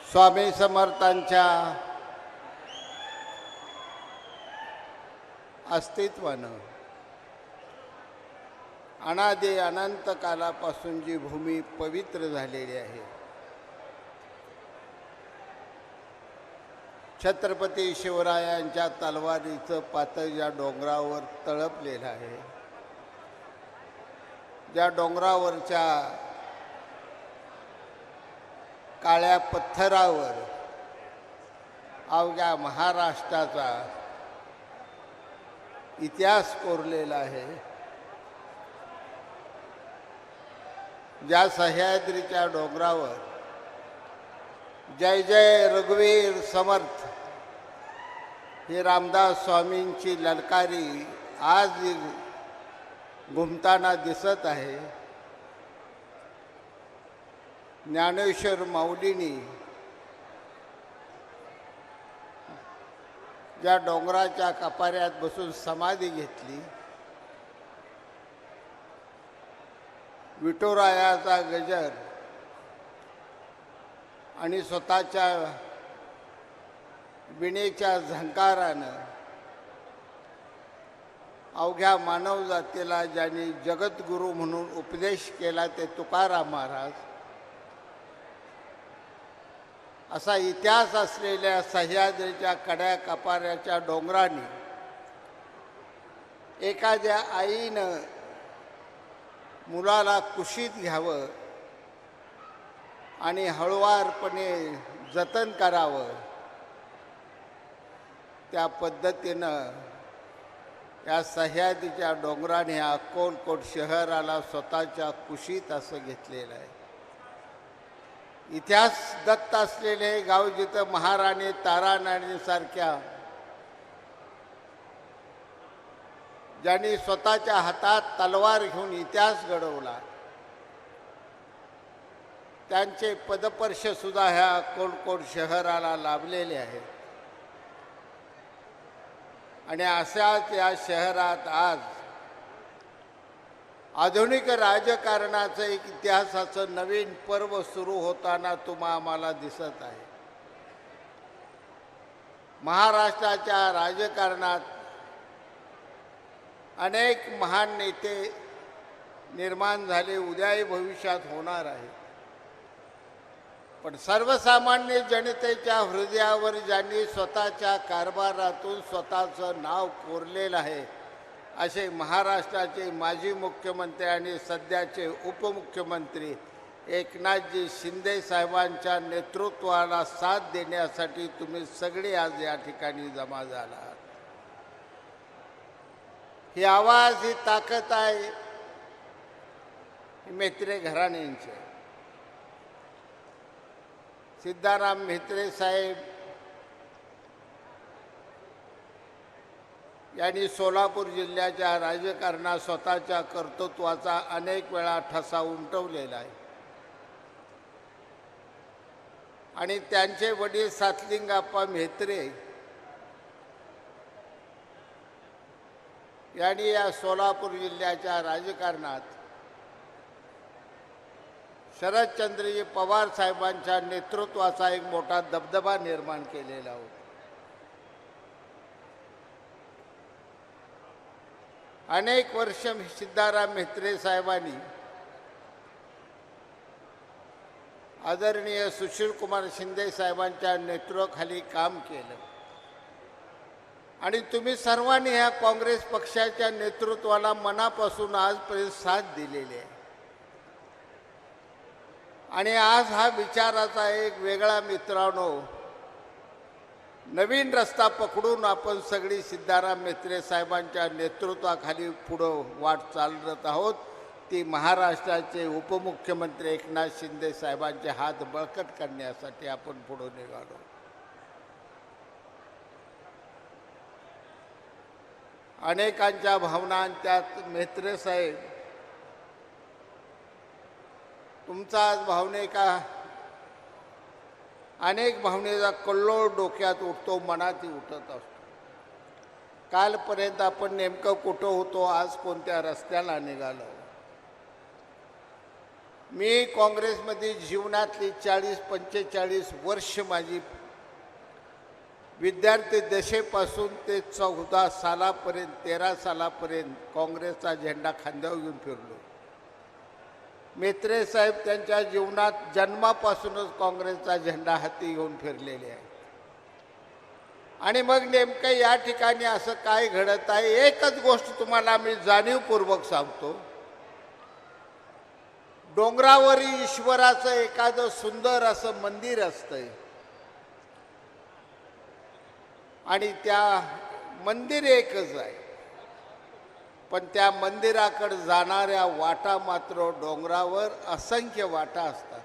स्वामी समर्थांच्या अस्तित्वानं अनादी अनंत कालापासून जी भूमी पवित्र झालेली आहे, छत्रपती शिवरायांच्या तलवारीचं पातळ ज्या डोंगरावर तळपलेलं आहे, ज्या डोंगरावरच्या काळ्या पत्थरावर अवघ्या महाराष्ट्राचा इतिहास कोरलेला आहे, ज्या सह्याद्रीच्या डोंगरावर जय जय रघुवीर समर्थ ही रामदास स्वामींची ललकारी आज घुमताना दिसत आहे। ज्ञानेश्वर माऊलींनी ज्या डोंगराच्या कपाऱ्यात बसून समाधी घेतली, विठुरायाचा गजर आणि स्वतःच्या विणेच्या झंकारानं अवघ्या मानवजातीला ज्यांनी जगद्गुरू म्हणून उपदेश केला ते तुकाराम महाराज, असा इतिहास असलेल्या सह्याद्रीच्या कड्या कपाऱ्याच्या डोंगरांनी एखाद्या आईनं मुलाला कुशीत घ्यावं आणि हळुवारपणे जतन करावं, त्या पद्धतीनं या सह्याद्रीच्या डोंगराने अक्कलकोट शहराला स्वतःच्या कुशीत असं घेतलेलं आहे। इतिहास दत्त असलेले हे गाव, जिथं महाराणी ताराराणीसारख्या ज्यांनी स्वतःच्या हातात तलवार घेऊन इतिहास घडवला, त्यांचे पदस्पर्श सुद्धा ह्या अक्कलकोट शहराला लाभलेले आहेत। आणि अशाच या शहरात आज आधुनिक राजकारणाचं एक इतिहासाचं नवीन पर्व सुरू होताना आम्हाला दिसत आहे। महाराष्ट्राच्या राजकारणात अनेक महान नेते निर्माण झाले, उद्याही भविष्यात होणार आहे, पण सर्वसामान्य जनतेच्या हृदयावर ज्यांनी स्वतःच्या कारभारातून स्वतःचं नाव कोरलेलं आहे, असे महाराष्ट्राचे माजी मुख्यमंत्री आणि सध्याचे उपमुख्यमंत्री एकनाथजी शिंदे साहेबांच्या नेतृत्वाला साथ देण्यासाठी तुम्ही सगळे आज या ठिकाणी जमा झाला। ही आवाज, ही ताकद आहे म्हेत्रे घराण्यांची। सिद्धाराम म्हेत्रे साहेब यांनी सोलापूर जिल्ह्याच्या राजकारणात स्वतःच्या कर्तृत्वाचा अनेक वेळा ठसा उमटवलेला आहे आणि त्यांचे वडील सातलिंगाप्पा म्हेत्रे यांनी या सोलापूर जिल्ह्याच्या राजकारणात शरदचंद्रजी पवार साहेबांच्या नेतृत्वाचा एक मोठा दबदबा निर्माण केलेला होता। अनेक वर्ष सिद्धाराम म्हेत्रे साहेबांनी आदरणीय सुशीलकुमार शिंदे साहेबांच्या नेतृत्वाखाली काम केलं आणि तुम्ही सर्वांनी ह्या काँग्रेस पक्षाच्या नेतृत्वाला मनापासून आजपर्यंत साथ दिलेली आहे। आणि आज हा विचाराचा एक वेगळा, मित्रांनो, नवीन रस्ता पकडून आपण सगळी सिद्धाराम म्हेत्रे साहेबांच्या नेतृत्वाखाली पुढं वाट चालत आहोत। ती महाराष्ट्राचे उपमुख्यमंत्री एकनाथ शिंदे साहेबांचे हात बळकट करण्यासाठी आपण पुढे निघालो। अनेकांच्या भावना, त्यात म्हेत्रे साहेब तुमचा आज भावनेका अनेक भावनेचा कल्लोळ डोक्यात उठतो, मनातही उठत असतो। कालपर्यंत आपण नेमकं कुठं होतो, आज कोणत्या रस्त्याला निघालो। मी काँग्रेसमध्ये जीवनातली 40-45 वर्ष माझी विद्यार्थी दशेपासून ते 14 सालापर्यंत 13 सालापर्यंत काँग्रेसचा झेंडा खांद्यावर घेऊन फिरलो. मेत्रे साहेब त्यांच्या जीवनात जन्मापासूनच काँग्रेसचा झेंडा हाती घेऊन फिरलेले आहे. आणि मग नेमकं या ठिकाणी असं काय घडत आहे, एकच गोष्ट तुम्हाला मी जाणीवपूर्वक सांगतो. डोंगरावरील ईश्वराचं एखादं सुंदर असं मंदिर असतंय आणि त्या मंदिर एकच आहे, पण त्या मंदिराकडे जाणाऱ्या वाटा मात्र डोंगरावर असंख्य वाटा असतात.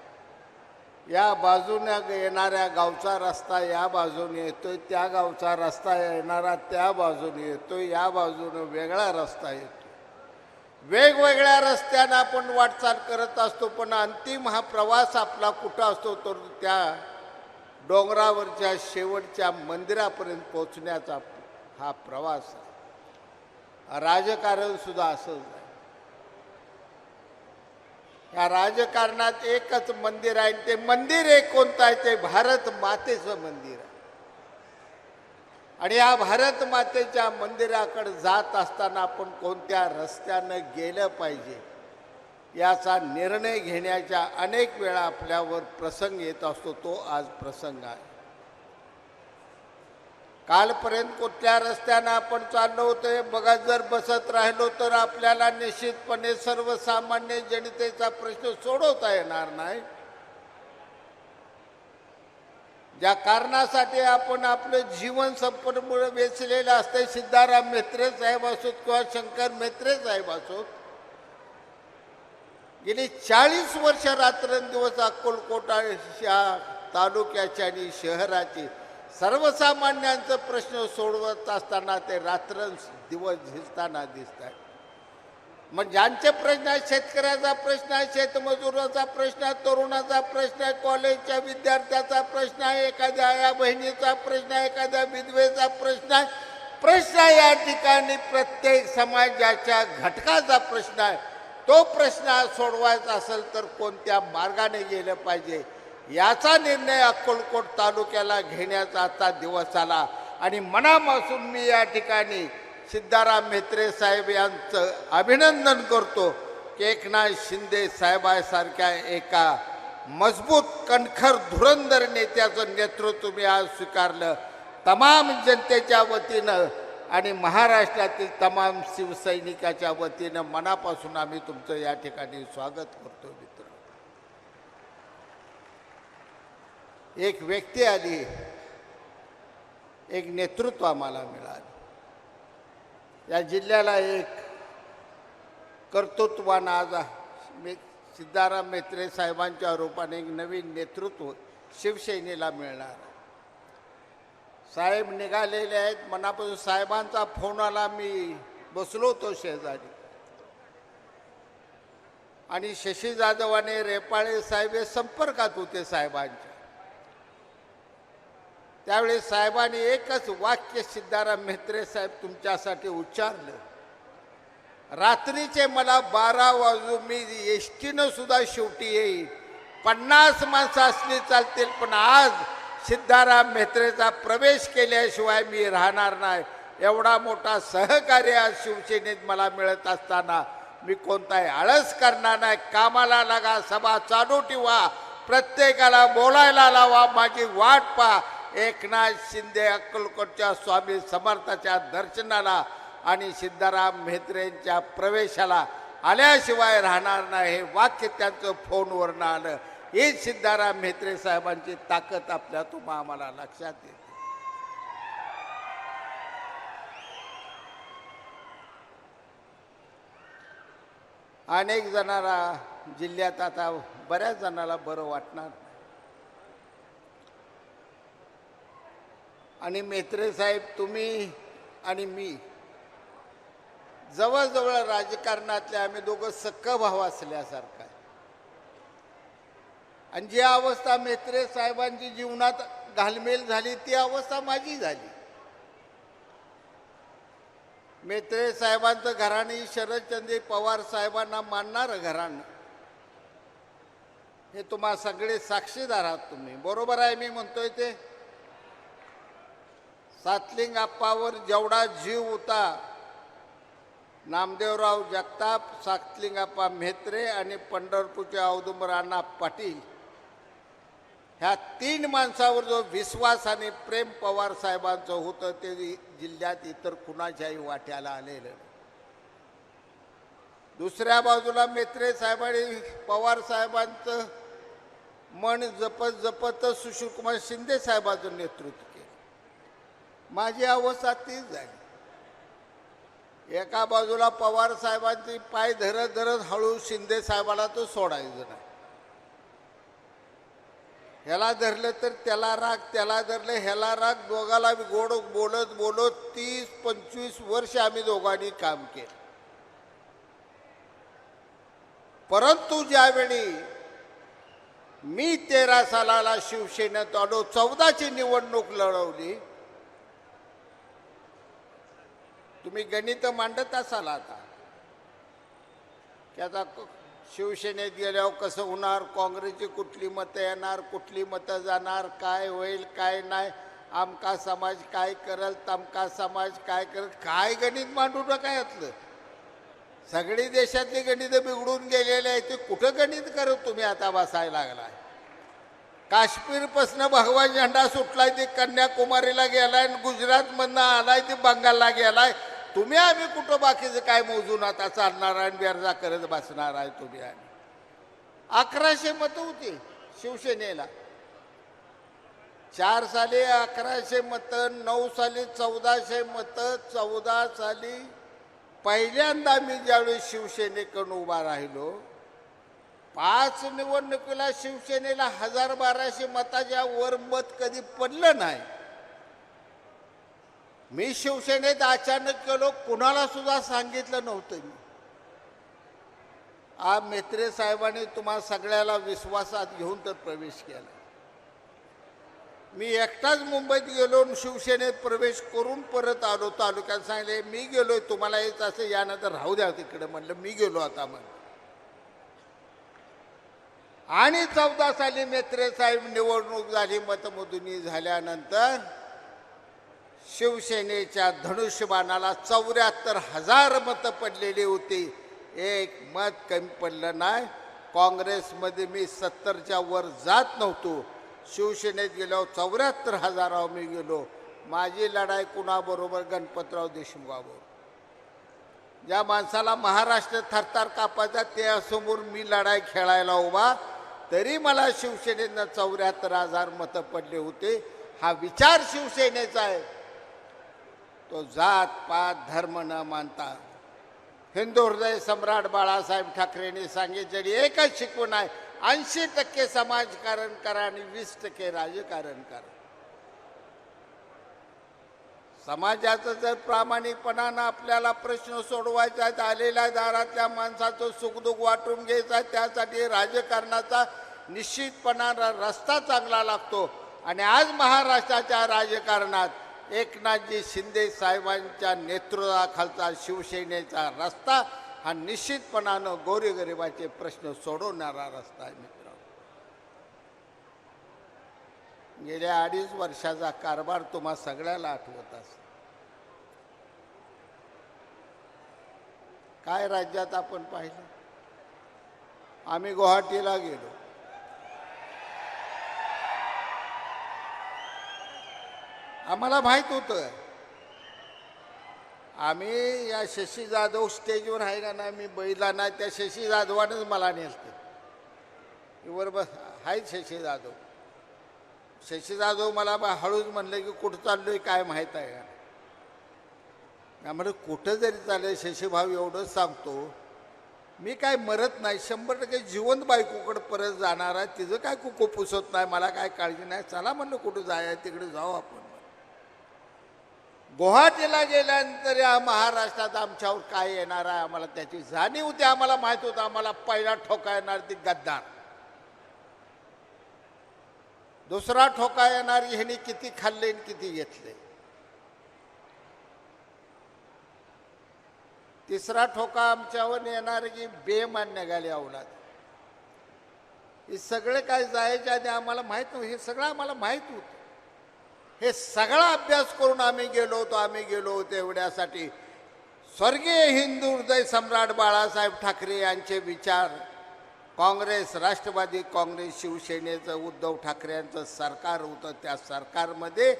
या बाजूने येणाऱ्या गावचा रस्ता या बाजूने येतोय, त्या गावचा रस्ता येणारा त्या बाजूने येतोय, या बाजूने वेगळा रस्ता येतो. वेगवेगळ्या रस्त्यानं आपण वाटचाल करत असतो, पण अंतिम हा प्रवास आपला कुठं असतो तर त्या डोंगरावरच्या शेवटच्या मंदिरापर्यंत पोचण्याचा हा प्रवास आहे. राजकारण सुद्धा असंच आहे. या राजकारणात एकच मंदिर आहे, ते मंदिर एक कोणतं आहे, ते भारत मातेचं मंदिर आहे. आणि या भारत मातेच्या मंदिराकडे जात असताना आपण कोणत्या रस्त्यानं गेलं पाहिजे याचा निर्णय घेण्याच्या अनेक वेळा आपल्यावर प्रसंग येत असतो. तो आज प्रसंग आहे. कालपर्यंत कुठल्या रस्त्यानं आपण चाललो होतो हे बघत जर बसत राहिलो तर आपल्याला निश्चितपणे सर्वसामान्य जनतेचा प्रश्न सोडवता येणार नाही. ज्या कारणासाठी आपण आपलं जीवन संपूर्ण वेचलेलं असतं, सिद्धाराम म्हेत्रे साहेब असोत किंवा शंकर म्हेत्रे साहेब असोत, गेली 40 वर्ष रात्रंदिवस अक्कलकोटा तालुक्याच्या आणि शहराची सर्वसामान्यांचा प्रश्न सोडवत असताना ते रात्रंदिवस झिजताना दिसत आहे. मग ज्यांचे प्रश्न आहे, शेतकऱ्याचा प्रश्न आहे, शेतमजुराचा प्रश्न आहे, तरुणाचा प्रश्न आहे, कॉलेजच्या विद्यार्थ्याचा प्रश्न आहे, एखाद्या आया बहिणीचा प्रश्न आहे, एखाद्या विधवेचा प्रश्न आहे. प्रश्न या ठिकाणी प्रत्येक समाजाच्या घटकाचा प्रश्न आहे. तो प्रश्न सोडवायचा असेल तर कोणत्या मार्गाने गेलं पाहिजे याचा निर्णय अक्कलकोट तालुक्याला घेण्याचा आता दिवस आला. आणि मनापासून मी या ठिकाणी सिद्धाराम म्हेत्रे साहेब यांचं अभिनंदन करतो की एकनाथ शिंदे साहेबांसारख्या एका मजबूत कणखर धुरंधर नेत्याचं नेतृत्व तुम्ही आज स्वीकारलं. तमाम जनतेच्या वतीनं आणि महाराष्ट्रातील तमाम शिवसैनिकाच्या वतीनं मनापासून आम्ही तुमचं या ठिकाणी स्वागत करतो. मित्र, एक व्यक्ती आली, एक नेतृत्व आम्हाला मिळालं. या जिल्ह्याला एक कर्तृत्वानं आज सिद्धाराम म्हेत्रे साहेबांच्या रूपाने एक नवीन नेतृत्व शिवसेनेला मिळणार. साहेब निघालेले आहेत. मनापासून साहेबांचा फोन आला, मी बसलो होतो शेजारी आणि शशी जाधव आणि रेपाळे साहेब हे संपर्कात होते साहेबांच्या. त्यावेळी साहेबांनी एकच वाक्य सिद्धाराम म्हेत्रे साहेब तुमच्यासाठी उच्चारलं. रात्रीचे मला 12 वाजून मी एसटीनं सुद्धा शेवटी येईल, 50 माणसं असली चालतील, पण आज सिद्धाराम म्हेत्रेचा प्रवेश केल्याशिवाय मी राहणार नाही. एवढा मोठा सहकार्य आज शिवसेनेत मला मिळत असताना मी कोणताही आळस करणार नाही. कामाला लागा, सभा चालू ठेवा, प्रत्येकाला बोलायला लावा, माझी वाट पहा. एकनाथ शिंदे अक्कलकोटच्या स्वामी समर्थाच्या दर्शनाला आणि सिद्धाराम म्हेत्रेंच्या प्रवेशाला आल्याशिवाय राहणार नाही, हे वाक्य त्यांचं फोनवरनं आलं. हीच सिद्धाराम म्हेत्रे साहेबांची ताकद आपल्यातून आम्हाला लक्षात येते. अनेक जणांना जिल्ह्यात आता बऱ्याच जणांना बरं वाटणार आणि म्हेत्रे साहेब तुम्ही आणि मी जवळजवळ राजकारणातले आम्ही दोघं सक्का भाव असल्यासारखं आहे. आणि जी अवस्था म्हेत्रे साहेबांची जीवनात घालमेल झाली ती अवस्था माझी झाली. म्हेत्रे साहेबांचं घराणं शरदचंद्र पवार साहेबांना मानणारं घराणं. हे तुम्हा सगळे साक्षीदार आहात तुम्ही. बरोबर आहे मी म्हणतोय ते. सातलिंग आप्पावर जेवढा जीव होता, नामदेवराव जगताप, सातलिंगप्पा म्हेत्रे आणि पंढरपूरचे औदुंबर अण्णा पाटील, ह्या तीन माणसावर जो विश्वास आणि प्रेम पवार साहेबांचं होतं ते जिल्ह्यात इतर कुणाच्याही वाट्याला आलेलं. दुसऱ्या बाजूला म्हेत्रे साहेबांनी पवार साहेबांचं मन जपत जपत सुशीलकुमार शिंदे साहेबांचं नेतृत्व केलं. माझी अवस्था तीच झाली. एका बाजूला पवार साहेबांची पाय धरत धरत हळू शिंदे साहेबाला तो सोडायचं नाही. ह्याला धरलं तर त्याला राग, त्याला धरलं ह्याला राग, दोघाला गोड बोलत बोलत 30-25 वर्ष आम्ही दोघांनी काम केलं. परंतु ज्यावेळी मी 13 सालाला शिवसेनेत आलो, 14ची निवडणूक लढवली. तुम्ही गणित मांडत असाल आता की आता शिवसेनेत गेल्यावर कसं होणार, काँग्रेसची कुठली मतं येणार, कुठली मतं जाणार, काय होईल काय नाही, आमका समाज काय करेल, तमका समाज काय करेल. काय गणित मांडू नका यातलं. सगळी देशातली गणितं बिघडून गेलेली आहे. ते कुठं गणित करत तुम्ही आता बसायला लागलाय. काश्मीरपासून भगवा झेंडा सुटलाय ते कन्याकुमारीला गेलाय, गुजरातमधनं आलाय ते बंगालला गेलाय. तुम्ही आम्ही कुठं बाकीचं काय मोजून आता चालणार आहे, बेरजा करत बसणार आहे तुम्ही. आम्ही 1100 मतं होती शिवसेनेला. 4 साली 1100 मतं, 9 साली 1400 मतं, 14 साली पहिल्यांदा मी ज्यावेळी शिवसेनेकडून उभा राहिलो, 5 निवडणुकीला शिवसेनेला 1000-1200 मताच्या वर मत कधी पडलं नाही. मी शिवसेनेत अचानक गेलो, कुणाला सुद्धा सांगितलं नव्हतं. मी आज म्हेत्रे साहेबांनी तुम्हा सगळ्याला विश्वासात घेऊन तर प्रवेश केला. मी एकटाच मुंबईत गेलो, शिवसेनेत प्रवेश करून परत आलो. तालुक्यात सांगितले मी गेलोय, तुम्हाला येत असं यानंतर राहू द्या तिकडे. म्हणलं मी गेलो आता. मग आणि 14 साली म्हेत्रे साहेब निवडणूक झाली. मतमोजणी झाल्यानंतर शिवसेनेच्या धनुष्यबाणाला 74,000 मतं पडलेली होती. एक मत कमी पडलं नाही. काँग्रेसमध्ये मी 70च्या वर जात नव्हतो. शिवसेनेत गेल्यावर 74,000 मी गेलो. माझी लढाई कुणाबरोबर? गणपतराव देशमुखाबरोबर. ज्या माणसाला महाराष्ट्र थरथर कापायचा त्यासमोर मी लढाई खेळायला उभा, तरी मला शिवसेनेनं 74,000 मतं पडले होते. हा विचार शिवसेनेचा आहे. तो जात पात धर्म न मानता हिंदू हृदय सम्राट बाळासाहेब ठाकरेंनी सांगितलेली एकच शिकवण आहे, 80% समाजकारण करा आणि 20% राजकारण करा. समाजाचं जर प्रामाणिकपणानं आपल्याला प्रश्न सोडवायचा आहे, आलेल्या दारातल्या माणसाचं सुखदुःख वाटून घ्यायचं आहे, त्यासाठी राजकारणाचा निश्चितपणानं रस्ता चांगला लागतो. आणि आज महाराष्ट्राच्या राजकारणात एकनाथजी शिंदे साहेबांच्या नेतृत्वाखालचा शिवसेनेचा रस्ता हा निश्चितपणानं गोरगरिबाचे प्रश्न सोडवणारा रस्ता आहे. मित्र, गेल्या 2.5 वर्षाचा कारभार तुम्हा सगळ्याला आठवत असेल. काय राज्यात आपण पाहिलं. आम्ही गुवाहाटीला गेलो. आम्हाला माहित होतं. आम्ही या शशी जाधव स्टेजवर आहे का नाही, मी बैला नाही, त्या शशी जाधवानंच मला नेलतं. बरोबर आहे शशी जाधव. शशी जाधव मला हळूच म्हणलं की कुठं चाललोय काय माहीत आहे का. म्हणजे कुठं जरी चाललंय शशी भाऊ एवढंच सांगतो, मी काय मरत नाही, 100% जिवंत बायकोकडे परत जाणार आहे. तिचं काय कुको पुसत नाही, मला काय काळजी नाही. चला म्हणलं कुठं जाय तिकडे जाऊ आपण. गुवाहाटीला गेल्यानंतर या महाराष्ट्रात आमच्यावर काय येणार आहे आम्हाला त्याची जाणीव होती. आम्हाला माहित होतं आम्हाला पहिला ठोका येणार ती गद्दार, दुसरा ठोका येणार ह्यांनी किती खाल्ले आणि किती घेतले, तिसरा ठोका आमच्यावर येणार की बेमान निघाले अवलाद. हे सगळे काय जायच्या आधी आम्हाला माहीत नव्हतं, हे सगळं आम्हाला माहीत होतं. हे सगळा अभ्यास करून आम्ही गेलो होतो एवढ्यासाठी. स्वर्गीय हिंदू हृदय सम्राट बाळासाहेब ठाकरे यांचे विचार, काँग्रेस, राष्ट्रवादी काँग्रेस, शिवसेनेचं, उद्धव ठाकरे यांचं सरकार होतं. त्या सरकारमध्ये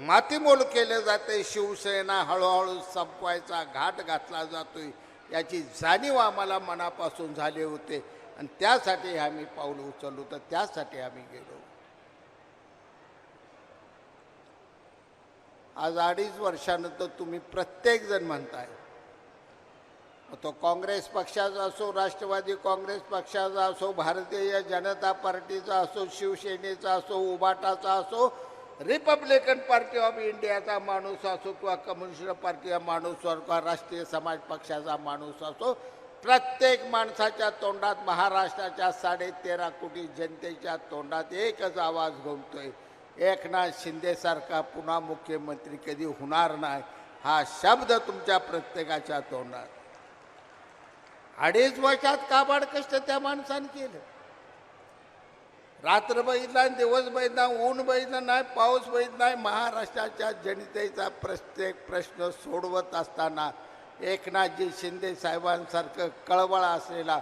मातीमोल केलं जाते. शिवसेना हळूहळू संपवायचा घाट घातला जातोय याची जाणीव आम्हाला मनापासून झाले होते आणि त्यासाठी आम्ही पाऊल उचललो, तर त्यासाठी आम्ही गेलो. आज 2.5 वर्षानंतर तुम्ही प्रत्येकजण म्हणताय, तो काँग्रेस पक्षाचा असो, राष्ट्रवादी काँग्रेस पक्षाचा असो, भारतीय जनता पार्टीचा असो, शिवसेनेचा असो, उबाटाचा असो, रिपब्लिकन पार्टी ऑफ इंडियाचा माणूस असो किंवा कम्युनिस्ट पार्टीचा माणूस असो किंवा राष्ट्रीय समाज पक्षाचा माणूस असो, प्रत्येक माणसाच्या तोंडात, महाराष्ट्राच्या 13.5 कोटी जनतेच्या तोंडात एकच आवाज घुमतोय, एकनाथ शिंदेसारखा पुन्हा मुख्यमंत्री कधी होणार नाही, हा शब्द तुमच्या प्रत्येकाच्या तोंडात. 2.5 वर्षात काबाड कष्ट त्या माणसाने केलं. रात्र बघितला, दिवस बघितला, ऊन बघितलं नाही, पाऊस बघितला नाही. महाराष्ट्राच्या जनतेचा प्रत्येक प्रश्न सोडवत असताना एकनाथजी शिंदे साहेबांसारखं कळवळा असलेला,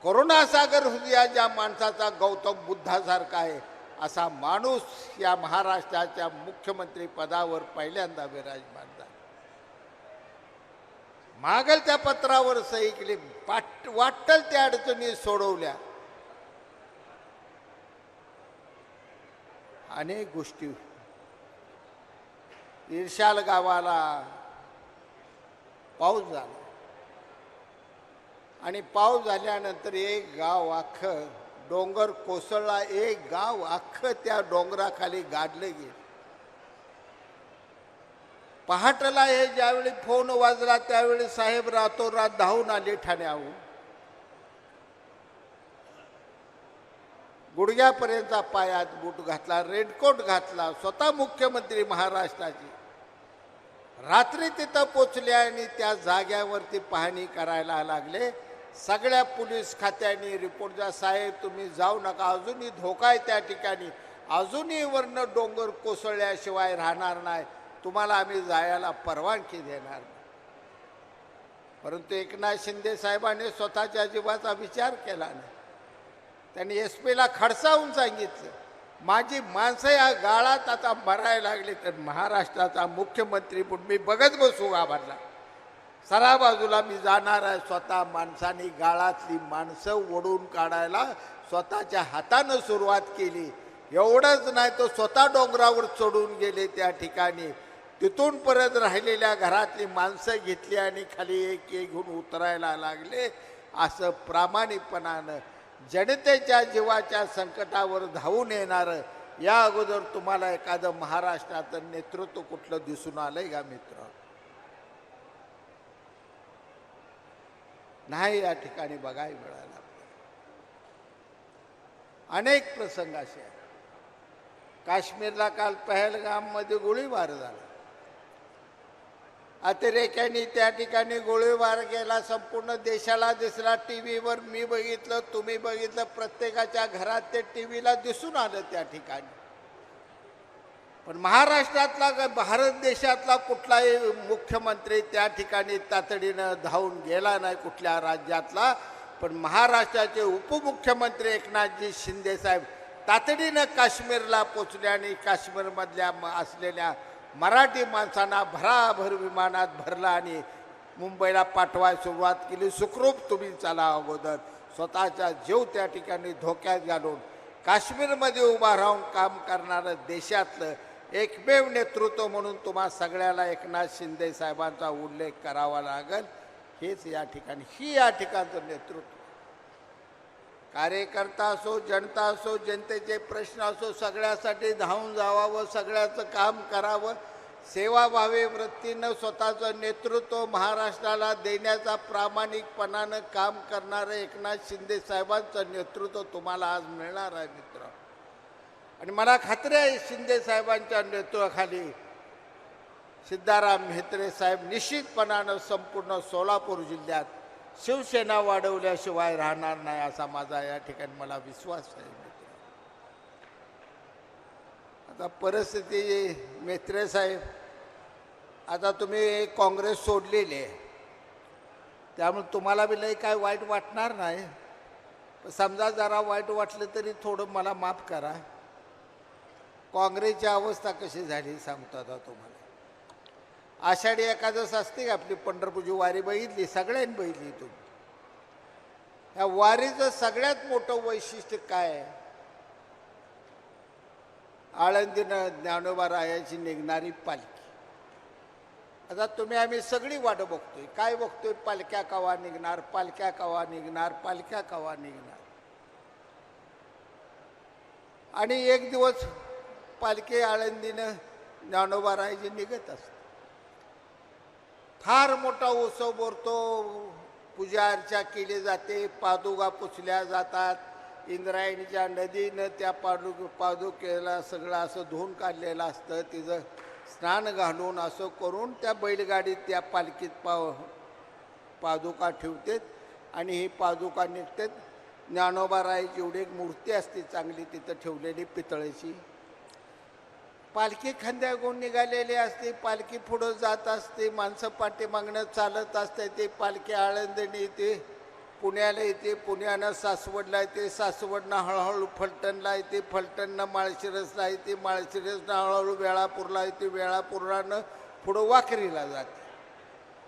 करुणासागर हृदया ज्या माणसाचा गौतम बुद्धासारखा आहे, असा माणूस या महाराष्ट्राच्या मुख्यमंत्री पदावर पहिल्यांदा विराजमान झाला. मागल त्या पत्रावर सही केली, वाटल त्या अडचणी सोडवल्या. अनेक गोष्टी. इर्शाल गावाला पाऊस झाला आणि पाऊस झाल्यानंतर एक गाव अख्खं, डोंगर कोसळला, एक गाव अख्खं त्या डोंगराखाली गाडलं गेलं. पहाटला हे ज्यावेळी फोन वाजला त्यावेळी साहेब रातोरात धावून आले ठाण्याहून. गुडघ्यापर्यंतचा पायात बूट घातला, रेनकोट घातला, स्वतः मुख्यमंत्री महाराष्ट्राचे. रात्री तिथं पोचले आणि त्या जाग्यावरती पाहणी करायला लागले. सगळ्या पोलीस खात्याने रिपोर्ट द्या, साहेब तुम्ही जाऊ नका, अजूनही धोका आहे त्या ठिकाणी, अजूनही वरनं डोंगर कोसळल्याशिवाय राहणार नाही, तुम्हाला आम्ही जायला परवानगी देणार. परंतु एकनाथ शिंदे साहेबांनी स्वतःच्या जीवाचा विचार केला नाही. त्यांनी SP ला खडसावून सांगितलं, माझी माणसं या गाळात आता मरायला लागली तर महाराष्ट्राचा मुख्यमंत्री म्हणून मी बघत बसू गावाला, सरा बाजूला मी जाणार आहे. स्वतः माणसांनी गाळातली माणसं ओढून काढायला स्वतःच्या हातानं सुरुवात केली. एवढंच नाही, तो स्वतः डोंगरावर चढून गेले त्या ठिकाणी. तिथून परत राहिलेल्या घरातली माणसं घेतली आणि खाली एक एक घेऊन उतरायला लागले. असं प्रामाणिकपणानं जनतेच्या जीवाच्या संकटावर धावून येणारं या अगोदर तुम्हाला एखादं महाराष्ट्राचं नेतृत्व कुठलं दिसून आलंय का मित्र? नाही, या ठिकाणी बघायला मिळाला. अनेक प्रसंग असे आहेत. काश्मीरला काल पहलगाममध्ये गोळीबार झाला. अतिरेक्यांनी त्या ठिकाणी गोळीबार केला, संपूर्ण देशाला दिसला. टीव्हीवर मी बघितलं, तुम्ही बघितलं, प्रत्येकाच्या घरात ते टीव्हीला दिसून आलं त्या ठिकाणी. पण महाराष्ट्रातला, भारत देशातला कुठलाही मुख्यमंत्री त्या ठिकाणी तातडीनं धावून गेला नाही कुठल्या राज्यातला. पण महाराष्ट्राचे उपमुख्यमंत्री एकनाथजी शिंदे साहेब तातडीनं काश्मीरला पोचले आणि काश्मीरमधल्या असलेल्या मराठी माणसांना भराभर विमानात भरला आणि मुंबईला पाठवायला सुरुवात केली. सुखरूप तुम्ही चला. अगोदर स्वतःचा जीव त्या ठिकाणी धोक्यात घालून काश्मीरमध्ये उभा राहून काम करणारं देशातलं एकमेव नेतृत्व म्हणून तुम्हा सगळ्याला एकनाथ शिंदे साहेबांचा उल्लेख करावा लागेल. हेच या ठिकाणी, या ठिकाणचं नेतृत्व. कार्यकर्ता असो, जनता असो, जनतेचे प्रश्न असो, सगळ्यासाठी धावून जावावं, सगळ्याचं काम करावं, सेवाभावी वृत्तीनं स्वतःचं नेतृत्व महाराष्ट्राला देण्याचा प्रामाणिकपणानं काम करणारं एकनाथ शिंदे साहेबांचं नेतृत्व तुम्हाला आज मिळणार आहे मित्र. आणि मला खात्री आहे शिंदे साहेबांच्या नेतृत्वाखाली सिद्धाराम म्हेत्रे साहेब निश्चितपणानं संपूर्ण सोलापूर जिल्ह्यात शिवसेना वाढवल्याशिवाय राहणार नाही असा माझा या ठिकाणी मला विश्वास आहे. आता परिस्थिती मेत्रे साहेब, आता तुम्ही काँग्रेस सोडलेली आहे, त्यामुळे तुम्हाला बी लई काय वाईट वाटणार नाही. समजा जरा वाईट वाटलं तरी थोडं मला माफ करा. काँग्रेसची अवस्था कशी झाली सांगतो आता तुम्हाला. आषाढी एकादश असते आपली पंढरपूरची वारी बघितली, सगळ्यांनी बघितली तुम्ही. या वारीचं सगळ्यात मोठं वैशिष्ट्य काय आहे? आळंदीनं ज्ञानोबा रायाची निघणारी पालखी. आता तुम्ही आम्ही सगळी वाट बघतोय. काय बघतोय? पालख्या कवा निघणार, पालख्या कवा निघणार, पालख्या कवा निघणार. आणि एक दिवस पालखी आळंदीनं ज्ञानोबा रायाची निघत असते. फार मोठा उत्सव भरतो, पूजा अर्चा केली जाते, पादुका पुसल्या जातात. इंद्रायणीच्या नदीनं त्या पादुकेला सगळं असं धुवून काढलेलं असतं. तिचं स्नान घालून असं करून त्या बैलगाडीत त्या पालखीत पादुका ठेवतात आणि ही पादुका निघतात. ज्ञानोबा रायाची एवढी एक मूर्ती असते चांगली तिथं ठेवलेली पितळेची. पालखी खांद्या घेऊन निघालेली असते. पालखी पुढं जात असते, माणसं पाठीमागणं चालत असते. ते पालखी आळंदीने येते, पुण्याला येते, पुण्यानं सासवडला येते, सासवडनं हळूहळू फलटणला येते, फलटणनं माळशिरसला येते, माळशिरसनं हळूहळू वेळापूरला येते, वेळापूरलानं पुढं वाखरीला जाते.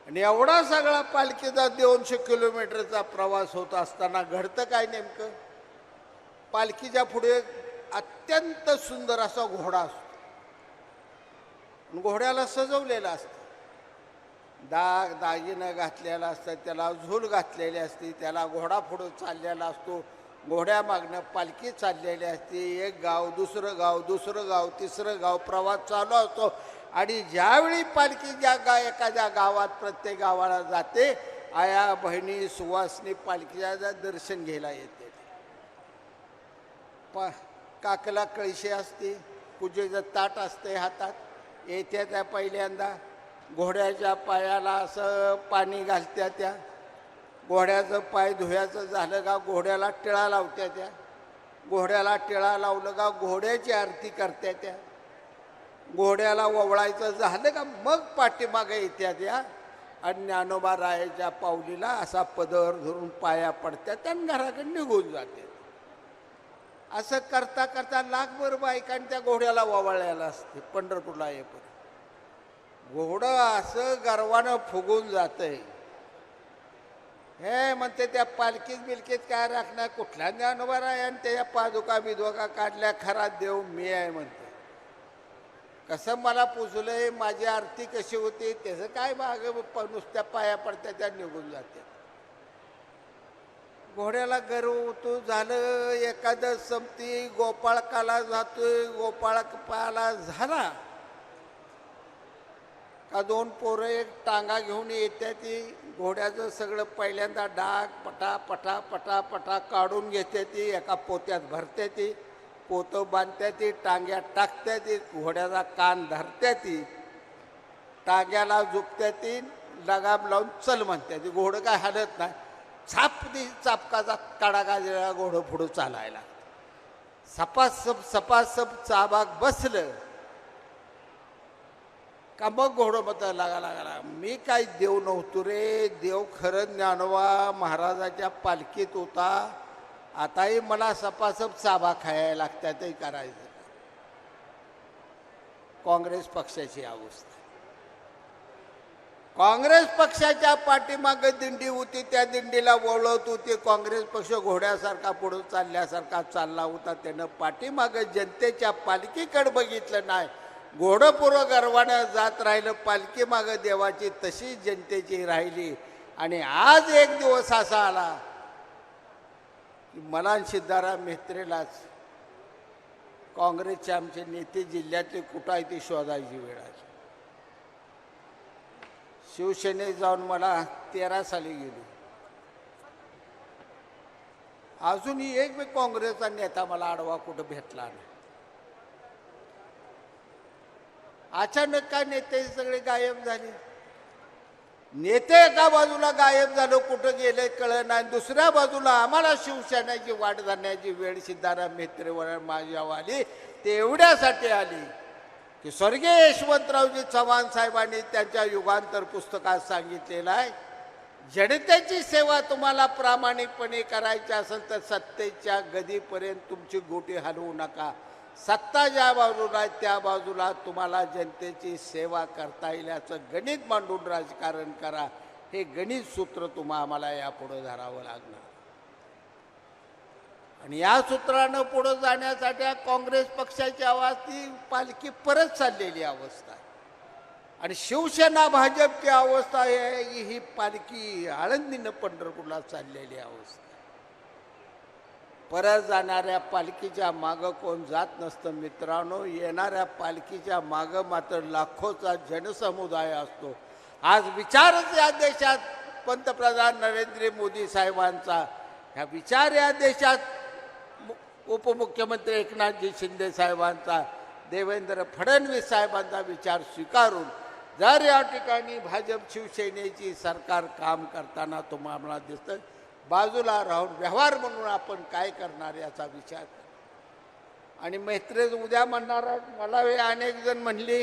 आणि एवढा सगळा पालखीचा 200 किलोमीटरचा प्रवास होत असताना घडतं काय नेमकं? पालखीच्या पुढे अत्यंत सुंदर असा घोडा असतो. घोड्याला सजवलेलं असतं, दागिनं घातलेला असतं, त्याला झूल घातलेली असते, त्याला घोडा पुढं चाललेला असतो, घोड्यामागनं पालखी चाललेली असते. एक गाव, दुसरं गाव, दुसरं गाव, तिसरं गाव, प्रवास चालू असतो. आणि ज्यावेळी पालखी एखाद्या गावात, प्रत्येक गावाला जाते, आया बहिणी सुवासनी पालखीच्या दर्शन घ्यायला येते. काकला कळशी असते, पूजेचं ताट असते हातात. येत्या त्या पहिल्यांदा घोड्याच्या पायाला असं पाणी घालत्या. त्या घोड्याचं पाय धुयाचं झालं का घोड्याला टिळा लावत्या. त्या घोड्याला टिळा लावलं का घोड्याची आरती करत्या. त्या घोड्याला ओवळायचं झालं का मग पाठीमागे येत्या त्या आणि ज्ञानोबा रायाच्या पावलीला असा पदर धरून पाया पडत्यात आणि घराकडे निघून जाते. असं करता करता लाखभर बायकांनी त्या घोड्याला ओवाळलेला असते. पंढरपूरला येईपर्यंत घोडं असं गर्वानं फुगून जातंय. हे म्हणते त्या पालखीत बिलकीत काय राखणार, कुठल्या ज्ञानोबा रायाने त्याच्या पादुका बिदुका काढल्या, खरा देव मी आहे म्हणते. कसं मला पुजलंय, माझी आरती कशी होती, त्याचं काय भाग, नुसत्या पाया पडत्या त्या निघून जाते. घोड्याला गर्व होतो. झालं एखादं संपती, गोपाळकाला जातोय, गोपाळकाला झाला का 2 पोरं एक टांगा घेऊन येत्या. ती घोड्याचं सगळं पहिल्यांदा डाग पटा पटा पटा पटा काढून घेते. ती एका पोत्यात भरते, ती पोतं बांधते, ती टांग्यात टाकते, ती घोड्याचा कान धरते, ती टांग्याला झुकते, ती लगाम लावून चल म्हणते. ती घोडं काय हलत नाही. ती चापकाचा काडा गाजलेला घोडं पुढं चालायला. सपासप सपासप चाबाक बसलं का मग घोडं बता लागला. मी काय देव नव्हतो रे, देव खरं ज्ञानोबा महाराजाच्या पालखीत होता. आताही मला सपासप चाबा खायला लागतात, ते करायचं. काँग्रेस पक्षाची अवस्था. काँग्रेस पक्षाच्या पाठीमागे दिंडी होती, त्या दिंडीला वळवत होती. काँग्रेस पक्ष घोड्यासारखा पुढे चालल्यासारखा चालला होता. त्यानं पाठीमागे जनतेच्या पालखीकडे बघितलं नाही. घोडं पुरं गर्वानं जात राहिलं, पालखी मागं देवाची तशी जनतेची राहिली. आणि आज एक दिवस असा आला की मला सिद्धाराम म्हेत्रेलाच काँग्रेसचे आमचे नेते जिल्ह्यातले कुठं आहे ती शोधायची वेळ आली. शिवसेनेत जाऊन मला 13 साली गेलो. अजूनही एक बी काँग्रेसचा नेता मला आडवा कुठं भेटला नाही. अचानक काय नेते सगळे गायब झाले. नेते एका बाजूला गायब झालो, कुठं गेले कळलं नाही, दुसऱ्या बाजूला आम्हाला शिवसेनेची वाट धरण्याची वेळ सिद्धाराम म्हेत्रेवर माझ्यावर आली. ते एवढ्यासाठी आली की स्वर्गीय यशवंतरावजी चव्हाण साहेबांनी त्यांच्या युगांतर पुस्तकात सांगितलेलं आहे, जनतेची सेवा तुम्हाला प्रामाणिकपणे करायची असेल तर सत्तेच्या गदीपर्यंत तुमची गोटी हलवू नका. सत्ता ज्या बाजूला आहे त्या बाजूला तुम्हाला जनतेची सेवा करता येईल याचं गणित मांडून राजकारण करा. हे गणित सूत्र आम्हाला यापुढे धरावं लागणार. आणि या सूत्रानं पुढे जाण्यासाठी काँग्रेस पक्षाची आवाज ती पालखी परत चाललेली अवस्था आहे. आणि शिवसेना भाजपची अवस्था आहे ही पालखी आळंदीनं पंढरपूरला चाललेली अवस्था. परत जाणाऱ्या पालखीच्या मागं कोण जात नसतं मित्रांनो. येणाऱ्या पालखीच्या मागं मात्र लाखोचा जनसमुदाय असतो. आज विचारच या देशात पंतप्रधान नरेंद्र मोदी साहेबांचा, ह्या विचार या देशात उपमुख्यमंत्री एकनाथजी शिंदे साहेबांचा, देवेंद्र फडणवीस साहेबांचा विचार स्वीकारून जर या ठिकाणी भाजप शिवसेनेची सरकार काम करताना तुम्हाला दिसतं, बाजूला राहून व्यवहार म्हणून आपण काय करणार याचा विचार. आणि मैत्रेच उद्या म्हणणार, मला हे अनेक जण म्हणली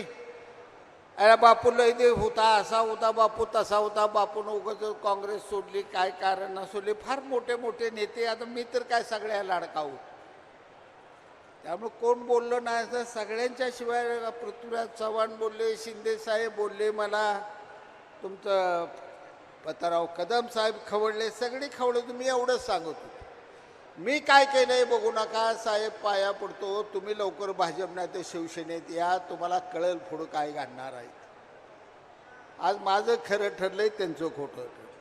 अरे बापू लय दे होता, असा होता बापू, तसा होता बापून, उगाच काँग्रेस सोडली, काय कारण सोडली. फार मोठे मोठे नेते, आता मी तर काय सगळ्या लाडकाऊ, त्यामुळे कोण बोललं नाही तर सगळ्यांच्या शिवाय पृथ्वीराज चव्हाण बोलले, शिंदे साहेब बोलले, मला तुमचं पताराव कदम साहेब खवळले, सगळे खवळले. तुम्ही एवढंच सांगत होतो. मी काय केलंय बघू नका साहेब, पाया पडतो, तुम्ही लवकर भाजप नाही तर शिवसेनेत या, तुम्हाला कळेल पुढं काय घडणार आहे. आज माझं खरं ठरलंय, त्यांचं खोटं ठरलं.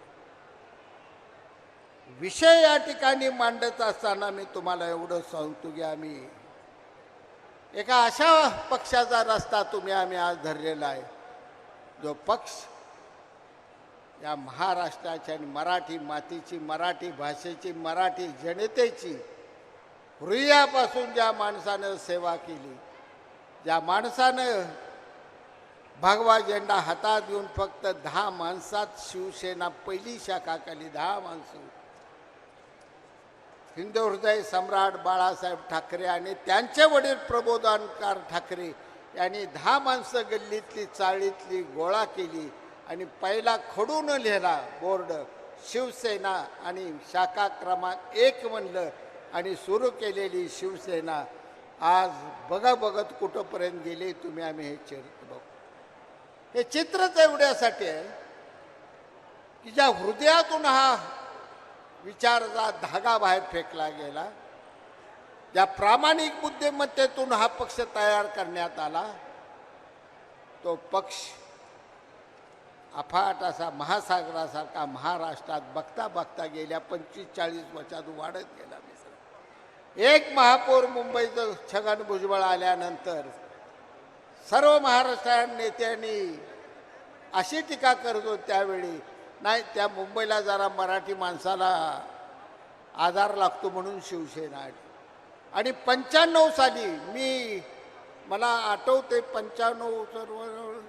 विषय या ठिकाणी मांडत असताना मी तुम्हाला एवढं सांगतो की आम्ही एका अशा पक्षाचा रस्ता आम्ही आज धरलेला आहे, जो पक्ष या महाराष्ट्राच्या आणि मराठी मातीची, मराठी भाषेची, मराठी जनतेची हृदयापासून ज्या माणसानं सेवा केली, ज्या माणसानं भगवा झेंडा हातात घेऊन फक्त 10 माणसात शिवसेना पहिली शाखा केली, 10 माणसं, हिंदू हृदय सम्राट बाळासाहेब ठाकरे आणि त्यांचे वडील प्रबोधनकार ठाकरे यांनी 10 माणसं गल्लीतली चाळीतली गोळा केली आणि पहिला खडून लिहिला बोर्ड शिवसेना आणि शाखा क्रमांक 1 म्हणलं आणि सुरू केलेली शिवसेना आज बघत कुठंपर्यंत गेली तुम्ही आम्ही हे चित्र बघू. हे चित्रच एवढ्यासाठी आहे की ज्या हृदयातून हा विचाराचा धागा बाहेर फेकला गेला, ज्या प्रामाणिक बुद्धिमत्तेतून हा पक्ष तयार करण्यात आला, तो पक्ष अफाट असा महासागरासारखा महाराष्ट्रात बघता बघता गेल्या 25-40 वर्षात वाढत गेला. एक महापौर मुंबईचं छगन भुजबळ आल्यानंतर सर्व महाराष्ट्र नेत्यांनी अशी टीका करत होती त्यावेळी, नाही त्या मुंबईला जरा मराठी माणसाला आधार लागतो म्हणून शिवसेना आली. आणि 95 साली मला आठवते 95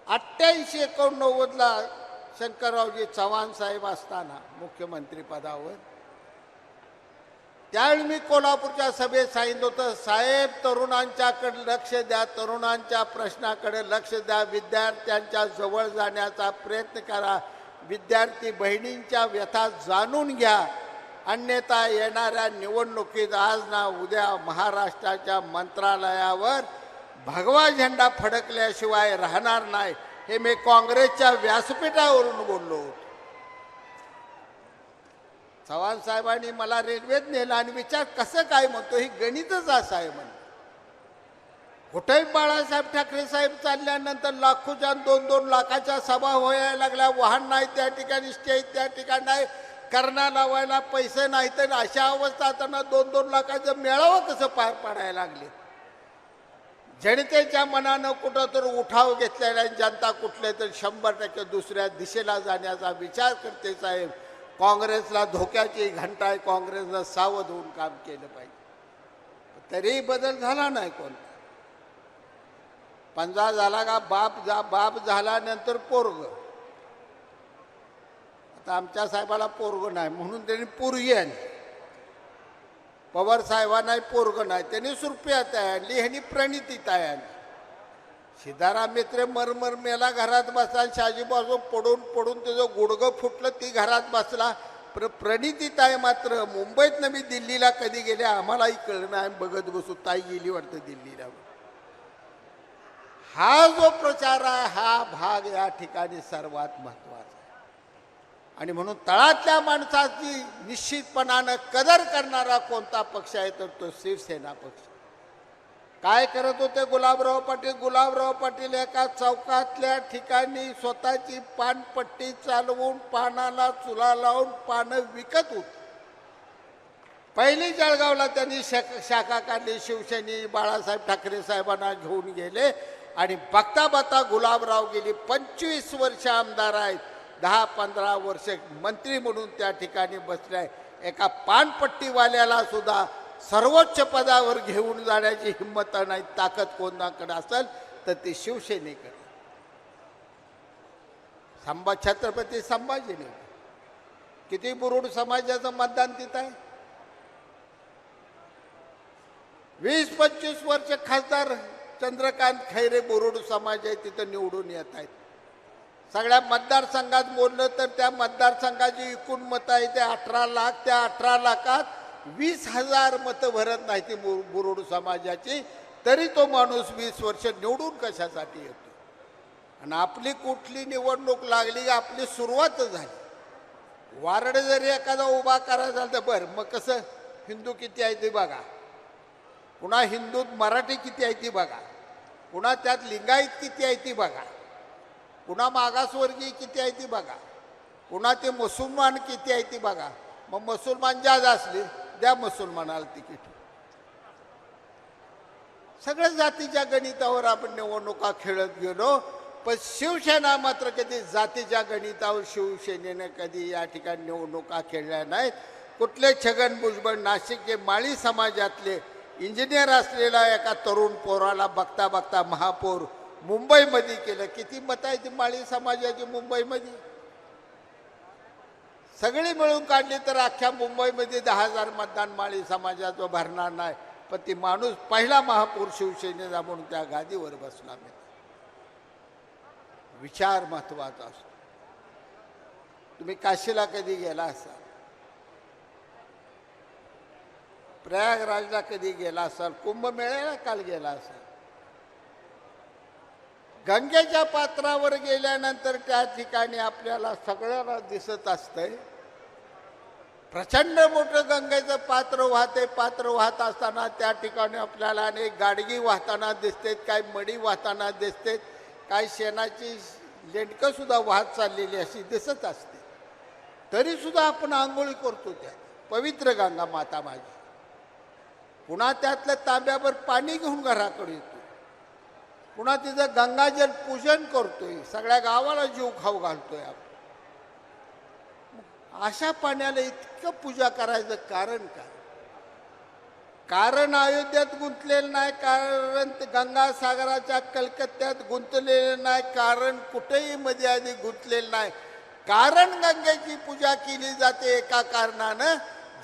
88-89ला शंकररावजी चव्हाण साहेब असताना मुख्यमंत्री पदावर, त्यावेळी मी कोल्हापूरच्या सभेत सांगितलं होतं, साहेब तरुणांच्याकडे लक्ष द्या, तरुणांच्या प्रश्नाकडे लक्ष द्या, विद्यार्थ्यांच्या जवळ जाण्याचा प्रयत्न करा, विद्यार्थी बहिणींच्या व्यथा जाणून घ्या, अन्यथा येणाऱ्या निवडणुकीत आज ना उद्या महाराष्ट्राच्या मंत्रालयावर भगवा झेंडा फडकल्याशिवाय राहणार नाही. हे मी काँग्रेसच्या व्यासपीठावरून बोललो होतो. चव्हाण साहेबांनी मला रेल्वेत नेलं आणि विचार कसं काय म्हणतो, ही गणितच असं आहे म्हणे. कुठेही बाळासाहेब ठाकरे साहेब चालल्यानंतर लाखोच्या 2-2 लाखाच्या सभा व्हायला लागल्या, वाहन नाही त्या ठिकाणी, स्टेज त्या ठिकाणी नाही, करणा लावायला पैसे नाही, तर अशा अवस्था आता 2-2 लाखाचं मेळावं कसं पार पाडायला लागले. जनतेच्या मनानं कुठं तर उठाव घेतलेला जनता कुठले तर 100% दुसऱ्या दिशेला जाण्याचा विचार करते. साहेब काँग्रेसला धोक्याची घंटा आहे, काँग्रेसनं सावध होऊन काम केलं पाहिजे. तरीही बदल झाला नाही. कोण 15 झाला का बाप झाल्यानंतर पोरग, आता आमच्या साहेबाला पोरगं नाही म्हणून त्यांनी पोरगी आणली. पवार साहेबांना पोरगं नाही त्यांनी सुरप्रिया ताई आणली, ह्यांनी प्रणिती ताई आणली. सिद्धाराम मित्रे मरमर मेला घरात बसला, शाजीबाजू पडून पडून त्याचं गुडगं फुटलं, ती घरात बसला. प्रणिती ताई मात्र मुंबईतनं मी दिल्लीला कधी गेले आम्हालाही कळलं नाही, बघत बसू ताई गेली वाटतं दिल्लीला. हा जो प्रचार आहे हा भाग या ठिकाणी सर्वात महत्वाचा आहे. आणि म्हणून तळातल्या माणसाची निश्चितपणानं कदर करणारा कोणता पक्ष आहे तर तो शिवसेना पक्ष. काय करत होते गुलाबराव पाटील? गुलाबराव पाटील एका चौकातल्या ठिकाणी स्वतःची पानपट्टी चालवून पानाला चुला लावून पानं विकत होते. पहिली जळगावला त्यांनी शाखा काढली, शिवसेने बाळासाहेब ठाकरे साहेबांना घेऊन गेले आणि बघता बघता गुलाबराव गेली 25 वर्ष आमदार आहेत, 10-15 वर्ष मंत्री म्हणून त्या ठिकाणी बसले. एका पानपट्टीवाल्याला सुद्धा सर्वोच्च पदावर घेऊन जाण्याची हिंमत नाही, ताकद कोणाकडे असेल तर ती शिवसेनेकडे. छत्रपती संभाजीने किती बुरुड समाजाचं मतदान तिथं आहे. 20-25 वर्ष खासदार चंद्रकांत खैरे बुरुड समाज आहे तिथं निवडून येत आहेत. सगळ्या मतदारसंघात बोललं तर त्या मतदारसंघाची एकूण मतं आहे ते 18 लाख. त्या 18 लाखात 20,000 मतं भरत नाही ती बुरुड समाजाची, तरी तो माणूस 20 वर्ष निवडून कशासाठी येतो. आणि आपली कुठली निवडणूक लागली आपली सुरुवात झाली. वारड जरी एखादा उभा करायचा झाला तर बरं मग कसं हिंदू किती आहे ते बघा, पुन्हा हिंदूत मराठी किती आहे ती बघा, पुन्हा त्यात लिंगायत किती आहे ती बघा, पुन्हा मागासवर्गीय किती आहे ती बघा, पुन्हा ते मुसलमान किती आहे ती बघा. मग मुसलमान जादा असले द्या मुसलमानाला तिकीट. सगळ्या जातीच्या गणितावर आपण निवडणुका खेळत गेलो, पण शिवसेना मात्र कधी जातीच्या गणितावर शिवसेनेने कधी या ठिकाणी निवडणुका खेळल्या नाहीत. कुठले छगन भुजबळ नाशिकचे माळी समाजातले इंजिनियर असलेला एका तरुण पोराला बघता बघता महापौर मुंबईमध्ये केलं. किती मतं आहे ती माळी समाजाची मुंबईमध्ये? सगळी मिळून काढली तर अख्ख्या मुंबईमध्ये 10,000 मतदान माळी समाजाचं भरणार नाही. पण ती माणूस पहिला महापौर शिवसेनेचा म्हणून त्या गादीवर बसला. विचार महत्वाचा असतो. तुम्ही काशीला कधी गेला असाल, प्रयागराजला कधी गेला असाल, कुंभमेळ्याला काल गेला असाल. गंगेच्या पात्रावर गेल्यानंतर त्या ठिकाणी आपल्याला सगळ्याला दिसत असतंय प्रचंड मोठं गंगेचं पात्र वाहते. पात्र वाहत असताना त्या ठिकाणी आपल्याला अनेक गाडगी वाहताना दिसतात, काही मडी वाहताना दिसतात, काही शेणाची लेंडकं सुद्धा वाहत चाललेली अशी दिसत असते. तरी सुद्धा आपण आंघोळी करतो त्या पवित्र गंगा माता माझी. पुन्हा त्यातलं तांब्यावर पाणी घेऊन घराकडे येतो, पुन्हा तिचं गंगाजल पूजन करतोय, सगळ्या गावाला जीव खाऊ घालतोय आपण. अशा पाण्याला इतकं पूजा करायचं कारण काय? कारण अयोध्यात गुंतलेलं नाही, कारण गंगा सागराच्या कलकत्त्यात गुंतलेलं नाही, कारण कुठेही मध्ये आधी गुंतलेलं नाही. कारण गंगेची पूजा केली जाते एका कारणानं,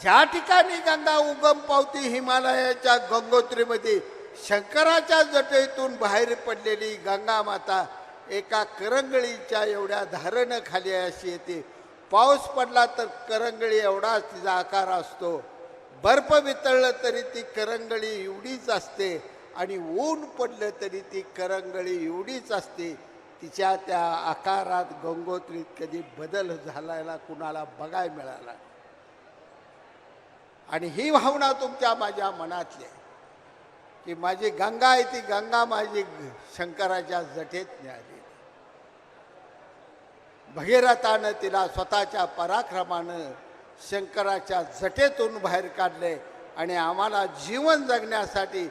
ज्या ठिकाणी गंगा उगम पावती हिमालयाच्या गंगोत्रीमध्ये शंकराच्या जटेतून बाहेर पडलेली गंगा माता एका करंगळीच्या एवढ्या धारण खाली अशी येते. पाऊस पडला तर करंगळी एवढाच तिचा आकार असतो, बर्फ वितळलं तरी ती करंगळी एवढीच असते, आणि ऊन पडलं तरी ती करंगळी एवढीच असते. तिच्या त्या आकारात गंगोत्रीत कधी बदल झालेला कुणाला बघायला मिळाला. आणि ही भावना तुमच्या माझ्या मनातली आहे की माझी गंगा आहे, ती गंगा माझी शंकराच्या जटेत मिळाली. भगीरथानं तिला स्वतःच्या पराक्रमानं शंकराच्या जटेतून बाहेर काढले आणि आम्हाला जीवन जगण्यासाठी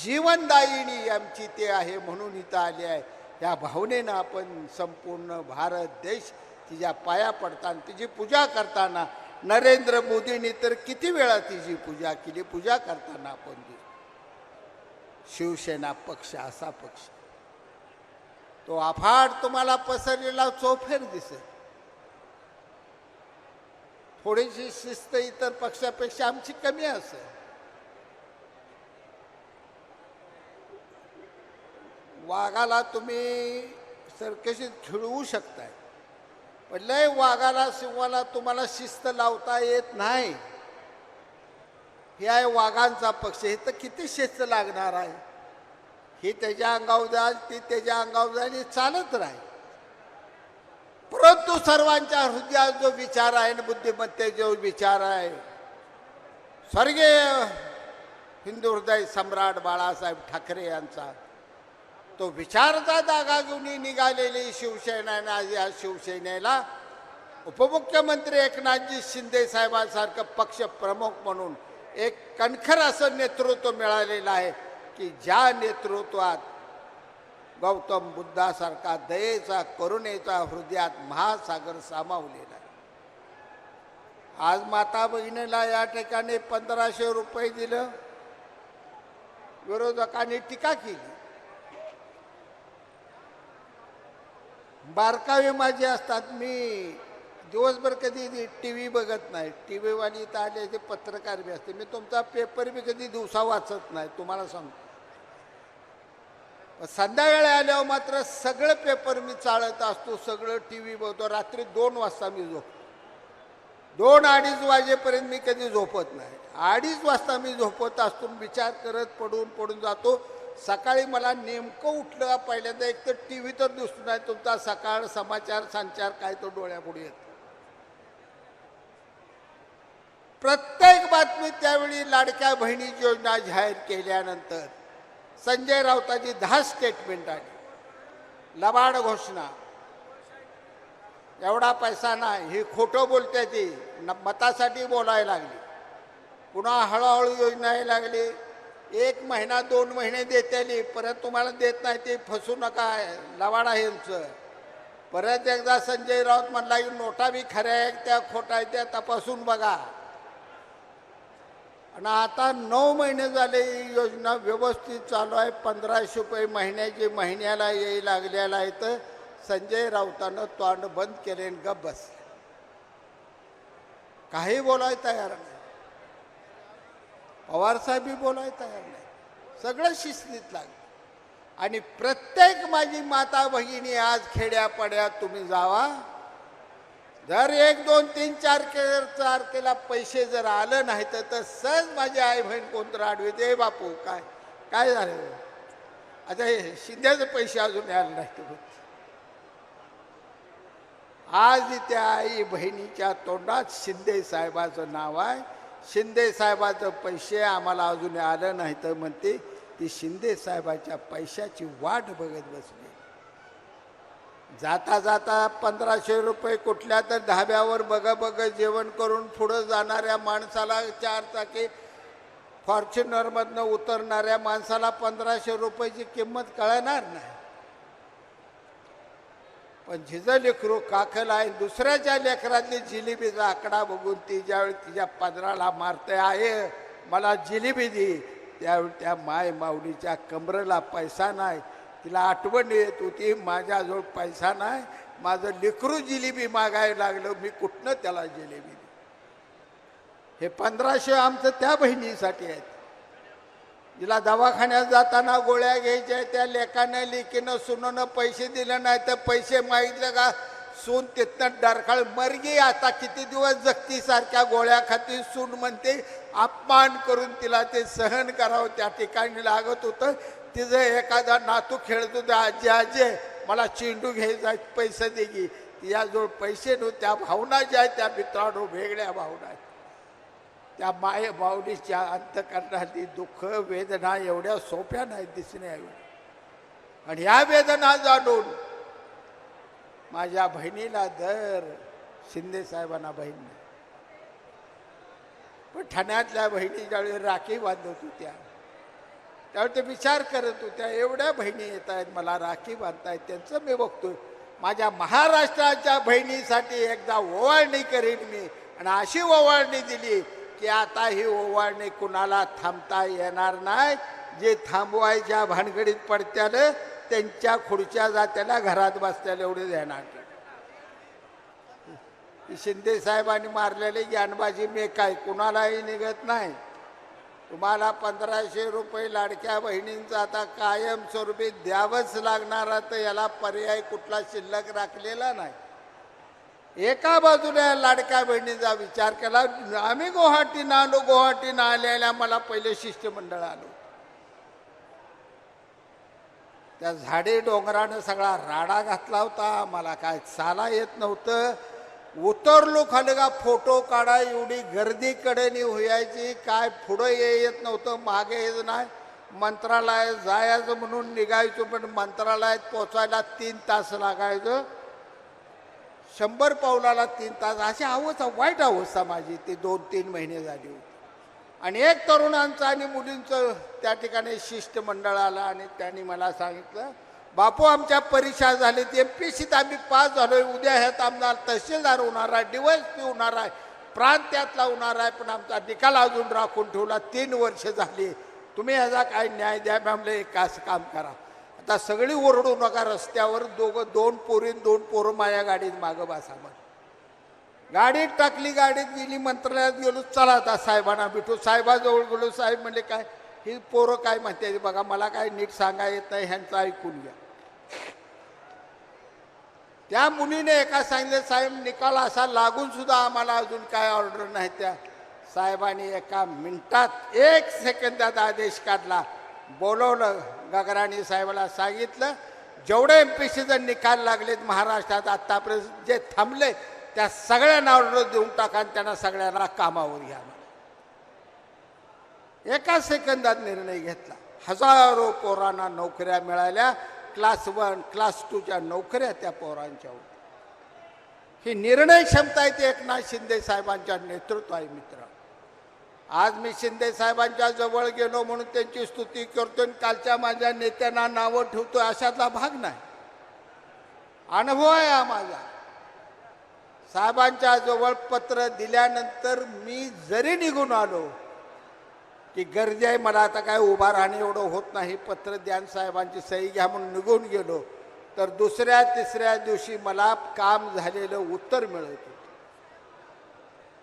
जीवनदायिनी आमची ते आहे म्हणून इथं आली आहे. या भावनेनं आपण संपूर्ण भारत देश तिच्या पाया पडताना तिची पूजा करताना, नरेंद्र मोदींनी तर किती वेळा तिची पूजा केली. पूजा करताना आपण शिवसेना पक्ष असा पक्ष, तो अफाट तुम्हाला पसरलेला चौफेर दिसेल. थोडीशी शिस्त इतर पक्षापेक्षा आमची कमी असेल. वाघाला तुम्ही सर्कशीत खेळवू शकताय, पण लय वाघाला सिंहाला तुम्हाला शिस्त लावता येत नाही. हे आहे वाघांचा पक्ष. हे तर किती शिस्त लागणार आहे. ही त्याच्या अंगावर जाल, ती त्याच्या अंगावर जाईल, चालत राहील. परंतु सर्वांच्या हृदयात जो विचार आहे आणि बुद्धिमत्ते जो विचार आहे, स्वर्गीय हिंदू हृदय सम्राट बाळासाहेब ठाकरे यांचा, तो विचारचा जागा घेऊन निघालेली शिवसेना, आज या शिवसेनेला उपमुख्यमंत्री एकनाथजी शिंदे साहेबांसारखं पक्ष प्रमुख म्हणून एक कणखर असं नेतृत्व मिळालेलं आहे की ज्या नेतृत्वात गौतम बुद्धासारखा दयेचा करुणेचा हृदयात महासागर सामावलेला आहे. आज माता बहिणीला या ठिकाणी 1500 रुपये दिलं, विरोधकांनी टीका केली. बारकावे माझे असतात. मी दिवसभर कधी टी व्ही बघत नाही. टी व्हीवाली इथं आले ते पत्रकार बी असते. मी तुमचा पेपर बी कधी दिवसा वाचत नाही, तुम्हाला सांगतो. संध्याकाळी आल्यावर मात्र सगळं पेपर मी चालत असतो, सगळं टी व्ही बघतो. रात्री 2 वाजता मी झोपतो. 2-2:30 वाजेपर्यंत मी कधी झोपत नाही. 2:30 वाजता मी झोपत असतो, विचार करत पडून जातो. सकाळी मला नेमकं उठलं पहिल्यांदा एक तर टी व्ही तर दिसतो नाही, तुमचा सकाळ समाचार संचार काय तो डोळ्यापुढे येतो. प्रत्येक बातमी त्यावेळी लाडक्या बहिणीची योजना जाहीर केल्यानंतर संजय राऊतांची 10 स्टेटमेंट आली, लबाड घोषणा, एवढा पैसा नाही, ही खोटं बोलते, ती मतासाठी बोलायला लागली. पुन्हा हळूहळू योजना यायला लागली. 1 महिना 2 महिने देतेली, परत तुम्हाला देत नाही, ते फसू नका, लवाड आहे यांचं. परत एकदा संजय राऊत म्हणला की नोटा बी खऱ्या आहेत त्या खोटा आहे त्या तपासून बघा. आणि आता 9 महिने झाले ही योजना व्यवस्थित चालू आहे. 1500 रुपये महिन्याला येई लागलेला आहे. तर संजय राऊतानं तोंड बंद केले आणि गप्प बसले, काही बोलायला तयार नाही. पवारसाहेबही बोलायला तयार नाही. सगळं शिस्तीत लागलं. आणि प्रत्येक माझी माता भगिनी आज खेड्यापाड्यात तुम्ही जावा, जर 1 2 3 4 तारखेला पैसे जर आलं नाही तर सहज माझी आई बहीण कोणतं आडवे दे, बापू काय झालं, आता हे शिंद्याचे पैसे अजून आले नाही. आज त्या आई बहिणीच्या तोंडात शिंदे साहेबाचं नाव आहे. शिंदे साहेबाचं पैसे आम्हाला अजून आलं नाही तर म्हणते ती शिंदे साहेबाच्या पैशाची वाट बघत बसली. जाता जाता 1500 रुपये कुठल्या तर धाब्यावर बघ जेवण करून पुढं जाणाऱ्या माणसाला, 4 चाकी फॉर्च्युनरमधनं उतरणाऱ्या माणसाला 1500 रुपयाची किंमत कळणार नाही. पण जिचं लेकरू काकल आहे, दुसऱ्याच्या लेकरातली जिलेबीचा आकडा बघून ती ज्यावेळी तिच्या पदराला मारते आहे मला जिलेबी दे, त्यावेळी त्या माय माऊलीच्या कमरेला पैसा नाही. तिला आठवण येत होती माझ्याजवळ पैसा नाही, माझं लेकरू जिलेबी मागायला लागलं, मी कुठनं त्याला जिलेबी दे. हे 1500 आमचं त्या बहिणीसाठी आहेत. जिला दवाखान्यात जाताना गोळ्या घ्यायच्या, त्या लेकानं लेकीनं सुननं पैसे दिले नाही तर पैसे मागितलं का सून तिथनं डरकाळ मरगी, आता किती दिवस जगती, सारख्या गोळ्या खाती. सून म्हणते अपमान करून तिला ते सहन करावं त्या ठिकाणी लागत होतं. तिचं एखादा नातू खेळत होता, आजी मला चेंडू घ्यायचा पैसे दे की, तिच्याजवळ पैसे नव्हते. त्या भावना ज्या आहेत त्या मित्रांनो वेगळ्या भावना आहेत. त्या माय माऊलीच्या अंतकरणातली दुःख वेदना एवढ्या सोप्या नाहीत दिसण्यावी. आणि ह्या वेदना जाणून माझ्या बहिणीला दर शिंदे साहेबांना बहीण नाही, पण ठाण्यातल्या बहिणी ज्यावेळी राखी बांधत होत्या त्यावेळी ते विचार करत होत्या, एवढ्या बहिणी येत आहेत मला राखी बांधतायत, त्यांचं मी बघतोय. माझ्या महाराष्ट्राच्या बहिणीसाठी एकदा ओवाळणी करीन मी. आणि अशी ओवाळणी दिली की आता ही ओवाळणी कुणाला थांबता येणार नाही. जे थांबवायच्या भानगडीत पडत्याल त्यांच्या खुर्च्या जात्याला घरात बसत्याला एवढे देणार. की शिंदे साहेबांनी मारलेली ज्ञानबाजी मी काय कुणालाही निघत नाही. तुम्हाला 1500 रुपये लाडक्या बहिणींचा आता कायमस्वरूपी द्यावंच लागणार, तर याला पर्याय कुठला शिल्लक राखलेला नाही. एका बाजूला लाडक्या बहिणीचा विचार केला. आम्ही गुवाहाटीनं आलो, गुवाहाटीनं आलेल्या मला पहिले शिष्टमंडळ आलो. त्या झाडे डोंगरानं सगळा राडा घातला होता, मला काय चाला येत नव्हतं. उतरलो खाली का फोटो काढा एवढी गर्दी कडेनी व्हायची, काय पुढं येत नव्हतं, मागे येत नाही. मंत्रालयात जायचं म्हणून निघायचो, पण मंत्रालयात पोचायला 3 तास लागायचं. 100 पावलाला 3 तास, अशी अवस्था, वाईट अवस्था माझी ती 2-3 महिने झाली होती. आणि एक तरुणांचं आणि मुलींचं त्या ठिकाणी शिष्टमंडळ आलं आणि त्यांनी मला सांगितलं, बापू आमच्या परीक्षा झालीत, MPSCत आम्ही पास झालोय, उद्या ह्यात आमदार तहसीलदार होणार आहे, DYSP होणार आहे, प्रांत्यातला होणार आहे, पण आमचा निकाल अजून राखून ठेवला. 3 वर्ष झाली, तुम्ही ह्याचा काय न्याय द्या. म्हणलं एक असं काम करा, आता सगळी ओरडू नका, रस्त्यावर 2 पोरी 2 पोरं माझ्या गाडीत मागं बसा. गाडीत टाकली, गाडीत गेली, मंत्रालयात गेलो. चला आता साहेबांना भेटू. साहेबाजवळ गेलो. साहेब म्हणले काय ही पोरं काय म्हणते बघा, मला काय नीट सांगा येत नाही, ह्यांचं ऐकून घ्या. त्या मुलीने एका सांगितलं, साहेब निकाल असा लागून सुद्धा आम्हाला अजून काय ऑर्डर नाही. त्या साहेबांनी एका मिनिटात 1 सेकंदात आदेश काढला. बोलवलं गगराणी साहेबाला, सांगितलं जेवढे MPSCचे निकाल लागलेत महाराष्ट्रात आत्तापर्यंत जे थांबले त्या सगळ्यांना ऑर्डर देऊन टाका आणि त्यांना सगळ्यांना कामावर घ्या. एका सेकंदात निर्णय घेतला. हजारो पोरांना नोकऱ्या मिळाल्या. क्लास 1, क्लास 2च्या नोकऱ्या त्या पोरांच्या होत्या. ही निर्णय क्षमता आहे ती एकनाथ शिंदे साहेबांच्या नेतृत्व आहे. मित्र, आज मी शिंदे साहेबांच्या जवळ गेलो म्हणून त्यांची स्तुती करतो आणि कालच्या माझ्या नेत्यांना नावं ठेवतो अशातला भाग नाही. अनुभव आहे हा माझा. साहेबांच्या जवळ पत्र दिल्यानंतर मी जरी निघून आलो की गर्दी आहे, मला आता काय उभा राहणे एवढं होत नाही, पत्र द्या साहेबांची सही घ्या म्हणून निघून गेलो, तर 2ऱ्या-तिसऱ्या दिवशी मला काम झालेलं उत्तर मिळत होतं.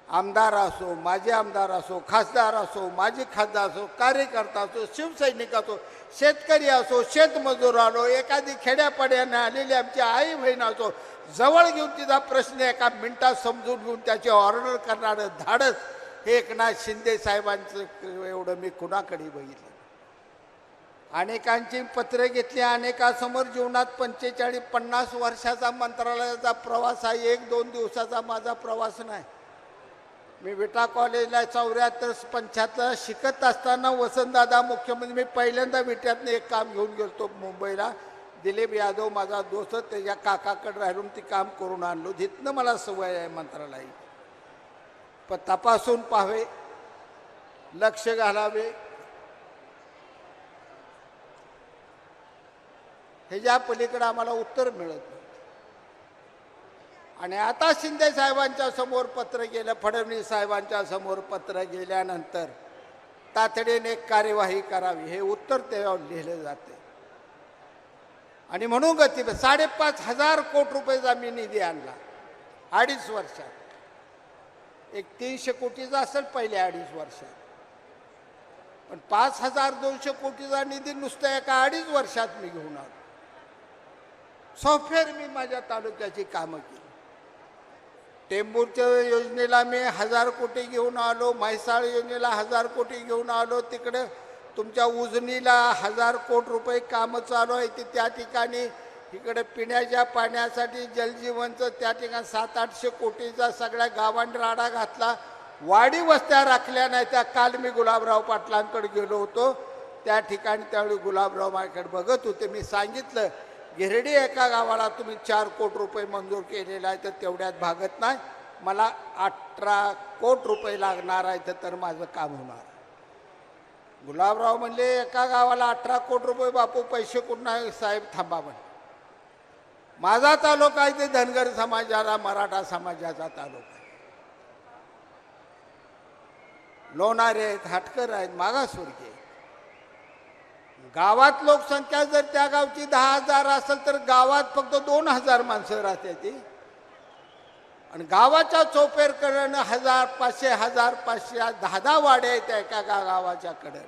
आमदार असो, माजी आमदार असो, खासदार असो, माजी खासदार असो, कार्यकर्ता असो, शिवसैनिक असो, शेतकरी असो, शेतमजूर असो, एखादी खेड्यापाड्याने आलेली आमची आई बहीण असो, जवळ घेऊन तिचा प्रश्न एका मिनिटात समजून घेऊन त्याची ऑर्डर करणारं धाडस हे एकनाथ शिंदे साहेबांचं एवढं मी कुणाकडे बघितलं. अनेकांची पत्रे घेतली, अनेकांसमोर जीवनात 45-50 वर्षाचा मंत्रालयाचा प्रवास हा 1-2 दिवसाचा माझा प्रवास नाही. मी विटा कॉलेजला 74-75 शिकत असताना वसंतदादा मुख्यमंत्री, मी पहिल्यांदा विट्यातनं एक काम घेऊन गेलो मुंबईला. दिलीप यादव माझा दोस्त, त्याच्या काकाकडे राहिलो, ती काम करून आणलो. तिथनं मला सवय आहे मंत्रालय. पण तपासून पाहावे, लक्ष घालावे, ह्याच्या पलीकडे आम्हाला उत्तर मिळत नाही. आणि आता शिंदे साहेबांच्या समोर पत्र गेलं, फडणवीस साहेबांच्या समोर पत्र गेल्यानंतर तातडीने कार्यवाही करावी हे उत्तर त्यावर लिहिलं जाते. आणि म्हणून गती 5,500 कोटी रुपयेचा मी निधी आणला 2.5 वर्षात. एक 300 कोटीचा असेल पहिल्या 2.5 वर्षात, पण 5,200 कोटीचा निधी नुसतं एका 2.5 वर्षात मी घेऊन आलो. सॉफ्टवेअर मी माझ्या तालुक्याची कामं केली. टेंभूरच्या योजनेला मी 1000 कोटी घेऊन आलो, म्हैसाळ योजनेला 1000 कोटी घेऊन आलो. तिकडे तुमच्या उजनीला 1000 कोटी रुपये कामं चालू आहे. ते त्या ठिकाणी इकडे पिण्याच्या पाण्यासाठी जलजीवनचं त्या ठिकाणी 700-800 कोटीचा सगळ्या गावांनी राडा घातला. वाडी वस्त्या राखल्या नाही त्या. काल मी गुलाबराव पाटलांकडे गेलो होतो, त्या ठिकाणी त्यावेळी गुलाबराव माझ्याकडे बघत होते. मी सांगितलं गिरडी एका गावाला तुम्ही 4 कोटी रुपये मंजूर केलेला आहे, तर तेवढ्यात भागत नाही, मला 18 कोटी रुपये लागणार आहे, तर माझं काम होणार. गुलाबराव म्हणले एका गावाला 18 कोटी रुपये बापू पैसे कुठून नाही. साहेब थांबा म्हणे, माझा तालुका आहे ते धनगर समाजाला मराठा समाजाचा तालुका आहे. लोणारे आहेत, हाटकर आहेत, मागासवर्गीय. गावात लोकसंख्या जर त्या गावची 10,000 असेल तर गावात फक्त 2,000 माणसं राहते ती. आणि गावाच्या चौपेरकडं 1500 10 वाड्या आहेत एका गावाच्याकडे.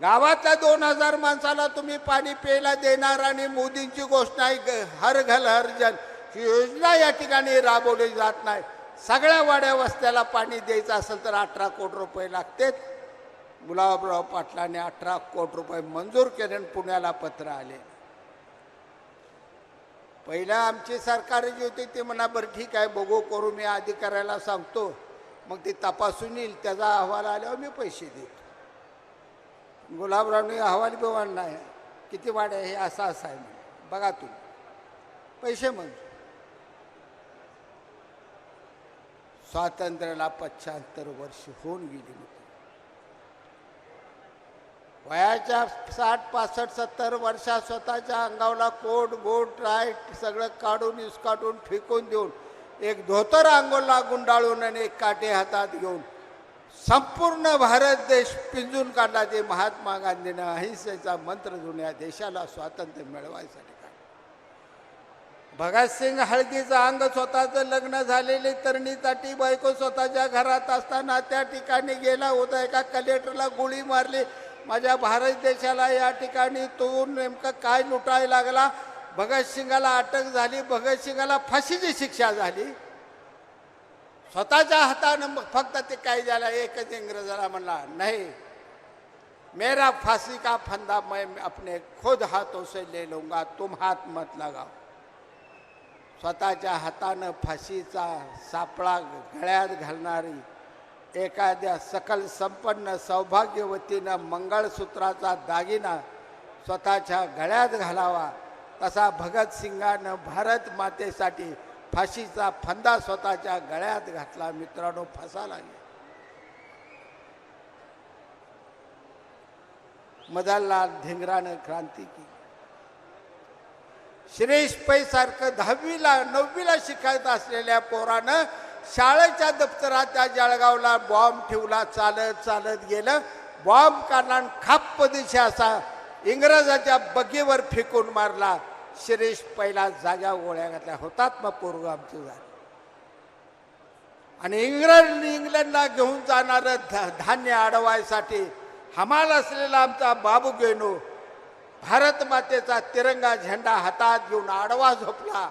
गावातल्या 2000 माणसाला तुम्ही पाणी प्यायला देणार आणि मोदींची घोषणा आहे हर घर हर जल ही योजना या ठिकाणी राबवली जात नाही. सगळ्या वाड्या वस्त्याला पाणी द्यायचं असेल तर 18 कोटी रुपये लागतात. गुलाबराव पाटलांनी 18 कोटी रुपये मंजूर केले आणि पुण्याला पत्र आले. पहिला आमची सरकार जी होती ती म्हणा बरं ठीक आहे बघू करू, मी अधिकाऱ्याला सांगतो, मग ती तपासून येईल, त्याचा अहवाल आल्यावर मी पैसे देतो. गुलाबरावने अहवाल बिवान नाही, किती वाड्या हे असं आहे म्हणे, बघा तुम्ही पैसे मंजूर. स्वातंत्र्याला 75 वर्ष होऊन गेली. वयाच्या 60, 65, 70 वर्षात स्वतःच्या अंगावला कोट गोट राईट सगळं काढून इसकाटून फेकून देऊन एक धोतर अंगोला गुंडाळून आणि एक काटे हातात घेऊन संपूर्ण भारत देश पिंजून काढला. ते महात्मा गांधीनं अहिंसेचा मंत्र देऊन या देशाला स्वातंत्र्य मिळवायसाठी काढलं. भगतसिंग हळदीचं अंग स्वतःचं लग्न झालेली तरुणीसाठी बायको स्वतःच्या घरात असताना त्या ठिकाणी गेला होता. एका कलेक्टरला गोळी मारली. माझ्या भारत देशाला या ठिकाणी तो नेमकं काय लुटायला लागला. भगतसिंगाला अटक झाली, भगतसिंगाला फाशीची शिक्षा झाली. स्वतःच्या हातानं मग फक्त ते काय झालं, एकच इंग्रजाला म्हणला नाही मेरा फांसी का फंदा मैं अपने खुद हाथों से ले लूंगा, तुम हात मत लगाओ. स्वतःच्या हातानं फाशीचा सापळा गळ्यात घालणारी एखाद्या सकल संपन्न सौभाग्यवतीनं मंगळसूत्राचा दागिना स्वतःच्या गळ्यात घालावा, तसा भगतसिंगानं भारत मातेसाठी फाशीचा फंदा स्वतःच्या गळ्यात घातला. मित्रांनो, फसा लागले. मदनलाल धिंगरानं क्रांती केली. शिरीष पै सारखं 10वीला 9वीला शिकायचं असलेल्या पोरानं शाळेच्या दप्तरात त्या जळगावला बॉम्ब ठेवला. चालत चालत गेलं, बॉम्ब काढला आणि खाप्प दिशा असा इंग्रजाच्या बगीवर फेकून मारला. शिरीष पहिला जाग्या गोळ्या घातल्या. होतात मग पोरग आमचं झालं. आणि इंग्लंडला घेऊन जाणारं धान्य अडवायसाठी हमाल असलेला आमचा बाबू गेनो भारत मातेचा तिरंगा झेंडा हातात घेऊन आडवा झोपला.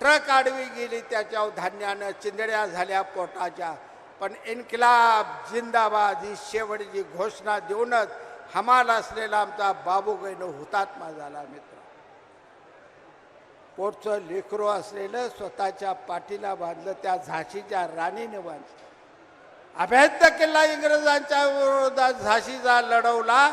ट्रक आडवी गेली, त्याच्यावर धान्यानं चिंधड्या झाल्या पोटाच्या. पण इन्किलाब जिंदाबाद ही शेवटची घोषणा देऊनच हमाल असलेला आमचा बाबू गेनो हुतात्मा झाला. मित्र, पोटचं लेकरू असलेलं स्वतःच्या पाठीला बांधलं, त्या झाशीच्या राणीने बांधलं. अभेद्य किल्ला इंग्रजांच्या विरोधात झाशीचा लढवला.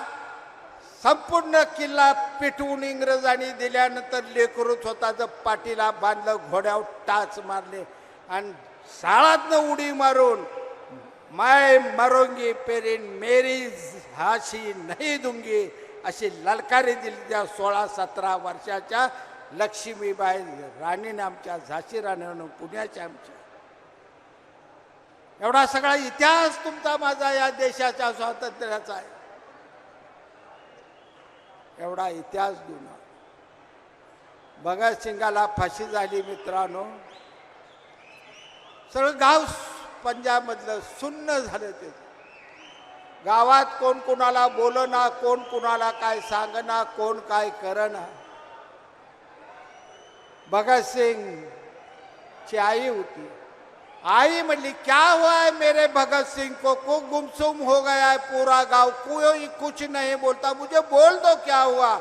संपूर्ण किल्ला पिटवून इंग्रजांनी दिल्यानंतर लेकरू स्वतःचं पाठीला बांधलं, घोड्यावर टाच मारले आणि शाळातनं उडी मारून मैं मरोंगी पेरीन मेरी झाशी नहीं दूंगी अशी ललकारी दिली त्या 16-17 वर्षाच्या लक्ष्मीबाई राणीने, आमच्या झाशी राणीनं, पुण्याच्या आमच्या. एवढा सगळा इतिहास तुमचा माझा या देशाच्या स्वातंत्र्याचा आहे. एवढा इतिहास जुना. भगतसिंगाला फाशी झाली. मित्रांनो, सगळं गाव पंजाबमधलं सुन्न झालं. ते गावात कोण कुणाला बोलना, कोण कुणाला काय सांगना, कोण काय करना. भगतसिंग ची आई होती. आई म्हणली क्या हुआ है मेरे भगत सिंह को गुमसुम हो गया है पूरा गांव, कोई कुछ नहीं बोलता, मुझे बोल दो क्या हुआ.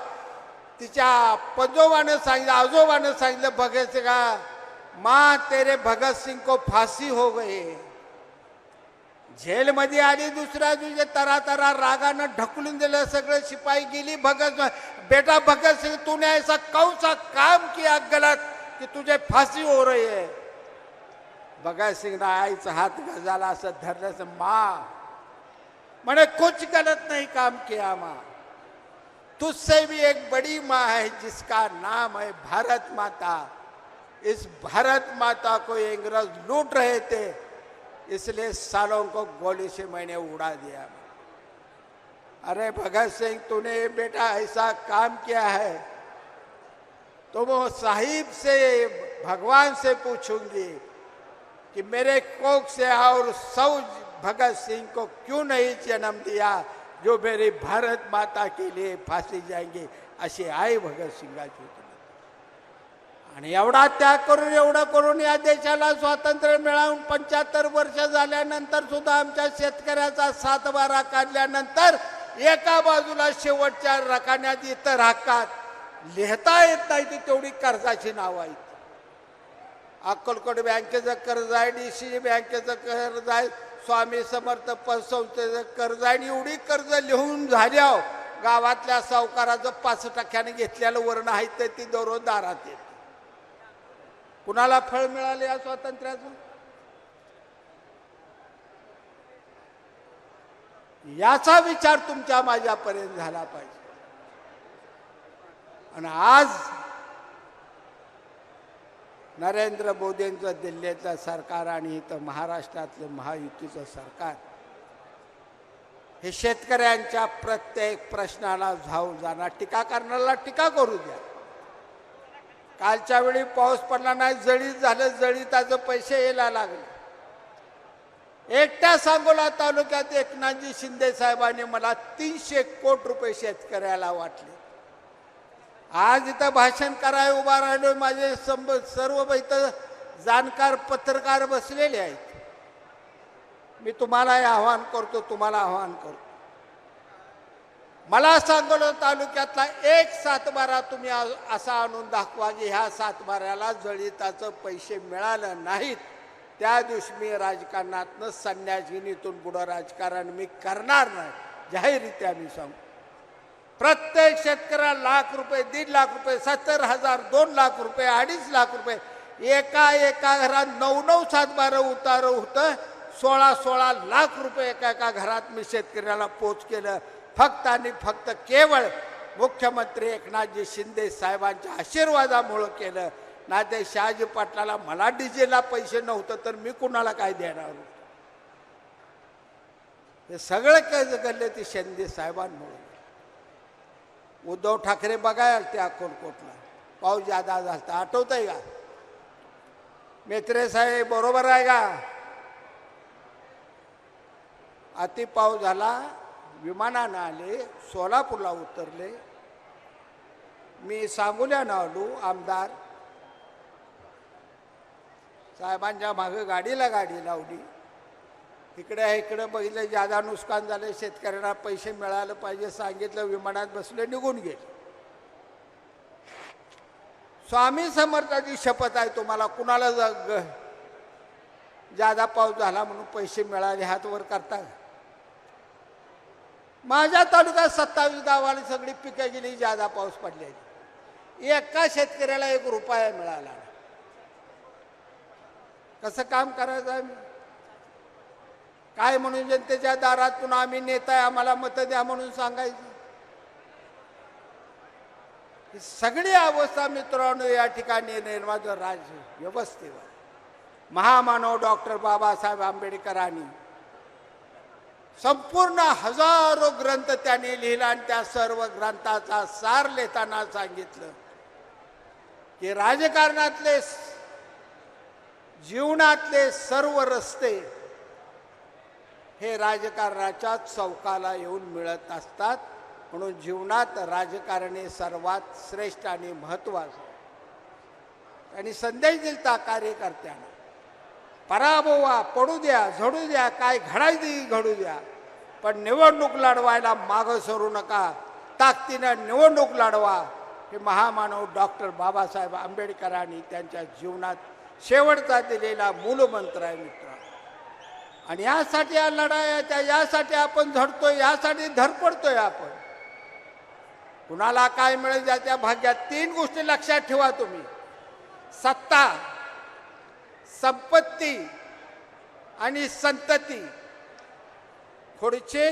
तिच्या पंजोबाने सांगितलं, आजोबाने सांगितलं, भगत सिंग माँ तेरे भगत सिंह को फांसी हो गई. जेल मध्ये आली. दुसऱ्या दिवशी तरा तरा रागानं ढकलून दिलं सगळं. शिपाई गेली. बेटा भगत सिंह तूने ऐसा कौन सा काम किया गलत कि तुझे फांसी हो रही है. भगत सिंह ने आईचा हात गजाला असं धरलं. माँ मैंने कुछ गलत नहीं काम किया माँ, तुझसे भी एक बड़ी माँ है जिसका नाम है भारत माता. इस भारत माता को इंग्रज लूट रहे थे, इसलिए सालों को गोली से मैंने उड़ा दिया. अरे भगत सिंह तूने बेटा ऐसा काम किया है तो वो साहिब से भगवान से पूछूंगी. कि मेरे कोख से और सौ भगत सिंह को क्यों नहीं जन्म दिया जो मेरी भारत माता के लिए फाशी जाएंगे, अशी आई भगत सिंगाची होती. आणि एवढा त्याग करून एवढं करून या देशाला स्वातंत्र्य मिळवून 75 वर्ष झाल्यानंतर सुद्धा आमच्या शेतकऱ्याचा 7-12 काढल्यानंतर एका बाजूला शेवटच्या रकान्यात इतर हक्कात लिहिता येत नाही ती तेवढी कर्जाची नावं आहेत. अक्कलकोट बँकेचं कर्ज आहे, DCC बँकेचं कर्ज आहे, स्वामी समर्थ पतसंस्थेचं कर्ज आहे. आणि एवढी कर्ज लिहून झाल्यावर गावातल्या सावकाराचं 5% घेतलेलं वर्ण आहे तर ती दररोज दारात येते. कुणाला फळ मिळाले या स्वातंत्र्याचं? याचा विचार तुमच्या माझ्यापर्यंत झाला पाहिजे. आणि आज नरेंद्र मोदींचं दिल्लीचं सरकार आणि इथं महाराष्ट्रातलं महायुतीचं सरकार हे शेतकऱ्यांच्या प्रत्येक प्रश्नाला धाव जाणार. टीका करणाऱ्याला टीका करू द्या. कालच्या वेळी पाऊस पडला नाही, जळीत झालं, जळीताचं पैसे यायला लागले. एकट्या सांगोला तालुक्यात एकनाथजी शिंदे साहेबांनी मला 300 कोटी रुपये शेतकऱ्याला वाटले. आज इथं भाषण करायला उभा राहिलो, माझे सर्व इथं जाणकार पत्रकार बसलेले आहेत. मी तुम्हाला आव्हान करतो, तुम्हाला आव्हान करतो, मला सांगोला तालुक्यातला एक 7-12 तुम्ही असा आणून दाखवा की ह्या 7-12ला जळीताचं पैसे मिळालं नाहीत. त्या दिवशी मी राजकारणातनं संन्यास घेऊन इथून पुढं राजकारण मी करणार नाही, जाहीररित्या मी सांगतो. प्रत्येक शेतकऱ्याला लाख रुपये, 1.5 लाख रुपये, 70,000, 2 लाख रुपये, 2.5 लाख रुपये, एका घरात 9 7-12 उतारं होतं. 16 लाख रुपये एका घरात मी शेतकऱ्याला पोच केलं. फक्त आणि फक्त केवळ मुख्यमंत्री एकनाथजी शिंदे साहेबांच्या आशीर्वादामुळे केलं. ना ते शहाजी पाटलाला मला डीजेला पैसे नव्हतं तर मी कुणाला काय देणार होतो. हे सगळं काय घडलं ते शिंदे साहेबांमुळे. उद्धव ठाकरे बघायला त्या अक्कलकोटला पाऊस जादा झाला, आठवत आहे का? मेत्रे साहेब बरोबर आहे का? अति पाऊस झाला, विमानानं आले, सोलापूरला उतरले. मी सांगोल्यानं आलो, आमदार साहेबांच्या मागे गाडी लावली. इकडे बघितलं जादा नुकसान झालं, शेतकऱ्यांना पैसे मिळालं पाहिजे सांगितलं, विमानात बसले, निघून गेले. स्वामी समर्थाची शपथ आहे तुम्हाला, कुणाला जादा पाऊस झाला म्हणून पैसे मिळाले हात वर करता? माझ्या तालुक्यात 27 गावाला सगळी पिकं गेली जादा पाऊस पडलेली, एका शेतकऱ्याला 1 रुपया मिळाला. कसं काम करायचं आम्ही? काय म्हणून जनतेच्या दारात पुन्हा आम्ही नेता आहे, आम्हाला मतं द्या म्हणून सांगायचं? सगळी अवस्था मित्रांनो या ठिकाणी निर्माण राज्य व्यवस्थेवर महामानव डॉक्टर बाबासाहेब आंबेडकरांनी संपूर्ण हजारो ग्रंथ त्यांनी लिहिला आणि त्या सर्व ग्रंथाचा सार लिहिताना सांगितलं की राजकारणातले जीवनातले सर्व रस्ते हे राजकारणाच्या चौकाला येऊन मिळत असतात. म्हणून जीवनात राजकारणी सर्वात श्रेष्ठ आणि महत्त्वाचं. आणि संदेश दिलता कार्यकर्त्यांना, पराभवा पडू द्या, झडू द्या, काय घडायचं घडू द्या, पण निवडणूक लढवायला मागं सरू नका, ताकदीनं निवडणूक लढवा. हे महामानव डॉक्टर बाबासाहेब आंबेडकरांनी त्यांच्या जीवनात शेवटचा दिलेला मूलमंत्र आहे मित्र. आणि यासाठी या लढाया, यासाठी आपण झडतोय, यासाठी धडपडतोय आपण. कुणाला काय मिळेल त्या भाग्यात 3 गोष्टी लक्षात ठेवा तुम्ही: सत्ता, संपत्ती आणि संतती. खुर्ची,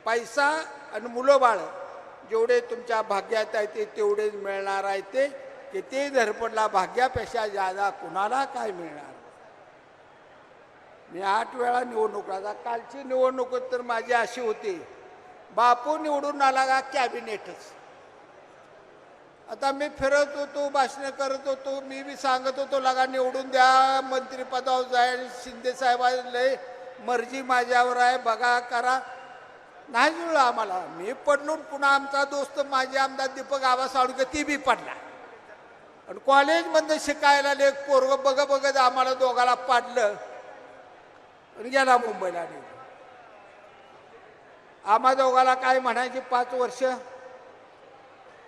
पैसा आणि मुलंबाळ जेवढे तुमच्या भाग्यात आहे ते तेवढेच मिळणार आहे. ते किती धडपडला भाग्यापेक्षा जादा कुणाला काय मिळणार. मी 8 वेळा निवडणुका, कालची निवडणूक तर माझी अशी होती, बापू निवडून आला का कॅबिनेटच. आता मी फिरत होतो, भाषण करत होतो, मी बी सांगत होतो लगा निवडून द्या, मंत्रिपदावर जाईल, शिंदे साहेबांना मर्जी माझ्यावर आहे, बघा करा. नाही जुळलं आम्हाला. मी पडलो, पुन्हा आमचा दोस्त माजी आमदार दीपक आबा साळुंखे ती बी पडला. आणि कॉलेजमध्ये शिकायला एक पोरग बघत आम्हाला दोघाला पाडलं आणि गेला मुंबईला. आम्हा दोघाला काय म्हणायची 5 वर्ष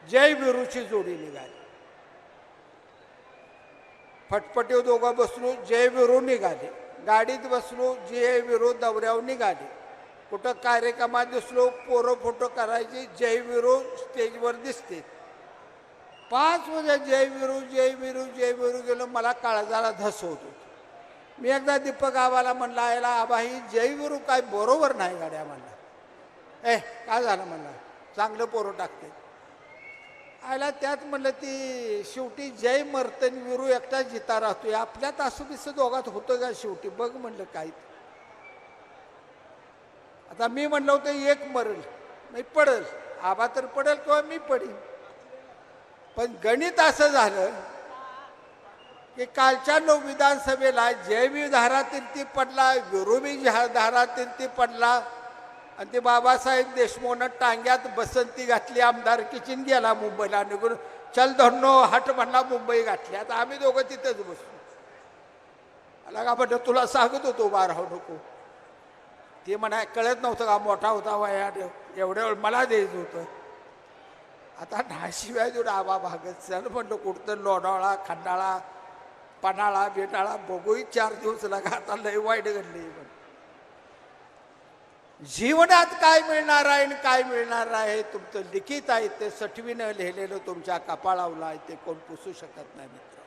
जय विरूची जोडी निघाली. फटफटी दोघं बसलो, जय विरू निघाले. गाडीत बसलो, जय विरू दौऱ्यावर निघाले. कुठं कार्यक्रमात दिसलो, पोरं फोटो करायची, जय विरू स्टेजवर दिसते. 5 वाजता जय विरू जय विरू जय विरू गेलो. मला काळजाला धस होत होती. मी एकदा दीपक आबाला म्हणला, आयला आबा ही जय विरू काय बरोबर नाही गाड्या म्हणला. काय झालं म्हणला, चांगलं पोरं टाकते. आयला त्यात म्हणलं ती शेवटी जय मर्तन विरू एकटा जिता राहतोय, आपल्यात असं बिसं दोघात होतं का शेवटी, बघ म्हणलं काय. आता मी म्हणलं होतं एक मरल मी पडल, आबा तर पडेल किंवा मी पडेल. पण गणित असं झालं की कालच्या विधानसभेला जयवी धारातीर्थी पडला, विरोबी धारातीर्थी पडला. आणि ते बाबासाहेब देशमुखनं टांग्यात बसंती घातली, आमदारकीची गेला मुंबईला निघून. चल धरणो हट म्हणला, मुंबई घातली. आता आम्ही दोघं तिथंच बसलो. आला का म्हटलं तुला सांगत होतो उभा राहू नको. ते म्हणा कळत नव्हतं का मोठा होता वया एवढ्या वेळ मला द्यायचं होतं. आता नाशिवाय जो आबा भागत चल म्हणलं कुठतं लोणावळा खंडाळा पन्हाळा बेटाळा बघूही 4 दिवस लागा. आता लय वाईट घडली. जीवनात काय मिळणार आहे आणि काय मिळणार आहे तुमचं लिखित आहे, ते सटवीनं लिहिलेलं तुमच्या कपाळावलं आहे, ते कोण पुसू शकत नाही मित्र.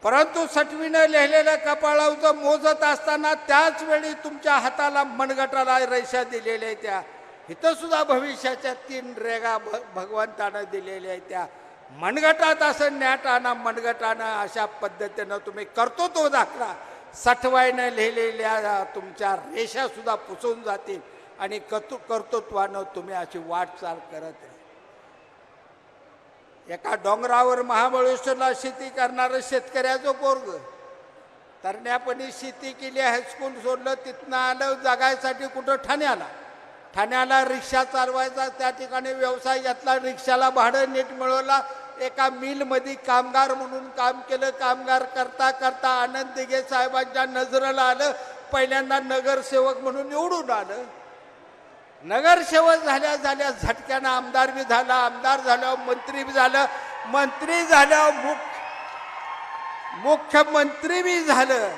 परंतु सटवीनं लिहिलेलं कपाळावचं मोजत असताना त्याच वेळी तुमच्या हाताला मनगटाला रेषा दिलेल्या आहे. त्या इथं सुद्धा भविष्याच्या 3 रेगा भगवंतानं दिलेल्या आहे. त्या मनगटात असं न्याटानं मनगटानं अशा पद्धतीनं तुम्ही करतो तो दाखला. सटवाईनं लिहिलेल्या तुमच्या रेषा सुद्धा पुसून जातील आणि कर्तृत्वानं तुम्ही अशी वाटचाल करत राहा. एका डोंगरावर महाबळेश्वरला शेती करणारं शेतकऱ्याचं पोरग तरण्यापणी शेती केली, हायस्कूल सोडलं, तिथनं आलं जगायसाठी कुठं ठाण्याला रिक्षा चालवायचा. त्या ठिकाणी व्यवसाय घेतला, रिक्षाला भाडं नीट मिळवला. एका मिलमध्ये कामगार म्हणून काम केलं. कामगार करता करता आनंद दिघे साहेबांच्या नजरेला आलं. पहिल्यांदा नगरसेवक म्हणून निवडून आलं. नगरसेवक झाल्या झाल्या झटक्यानं आमदार बी झाला. आमदार झाल्यावर मंत्री बी झालं. मंत्री झाल्यावर मुख्यमंत्री बी झालं.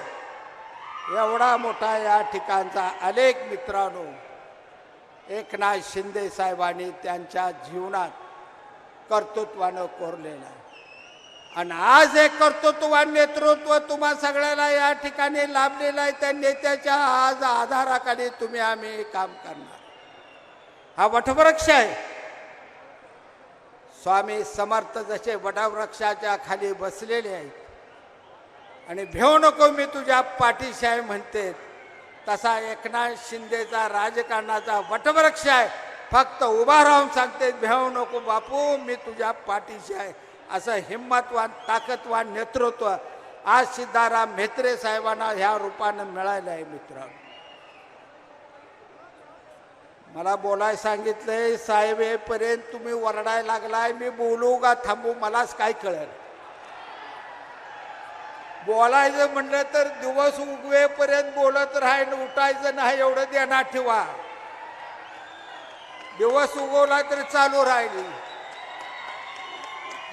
एवढा मोठा या ठिकाणचा अनेक मित्रांनो एकनाथ शिंदे साहेबांनी त्यांच्या जीवनात कर्तृत्वानं कोरलेलं आहे. आणि आज हे कर्तृत्ववान नेतृत्व तुम्हा सगळ्याला या ठिकाणी लाभलेलं आहे. त्या नेत्याच्या आज आधाराखाली तुम्ही आम्ही काम करणार. हा वटवृक्ष आहे. स्वामी समर्थ जसे वटवृक्षाच्या खाली बसलेले आहेत आणि भेऊ नको मी तुझ्या पाठीशी आहे म्हणते, तसा एकनाथ शिंदेचा राजकारणाचा वटवृक्ष आहे. फक्त उभा राहून सांगते भेऊ नको बापू मी तुझ्या पाठीशी आहे. असं हिंमतवान ताकदवान नेतृत्व आज सिद्धाराम म्हेत्रे साहेबांना ह्या रूपानं मिळालं आहे. मित्रांनो मला बोलाय सांगितलंय साहेब येईपर्यंत तुम्ही वरडायला लागलाय. मी बोलू का थांबू मलाच काय कळेल. बोलायचं म्हणलं तर दिवस उगवेपर्यंत बोलत राहायला, उठायचं नाही एवढं ध्यानात ठेवा. दिवस उगवला तर चालू राहिली.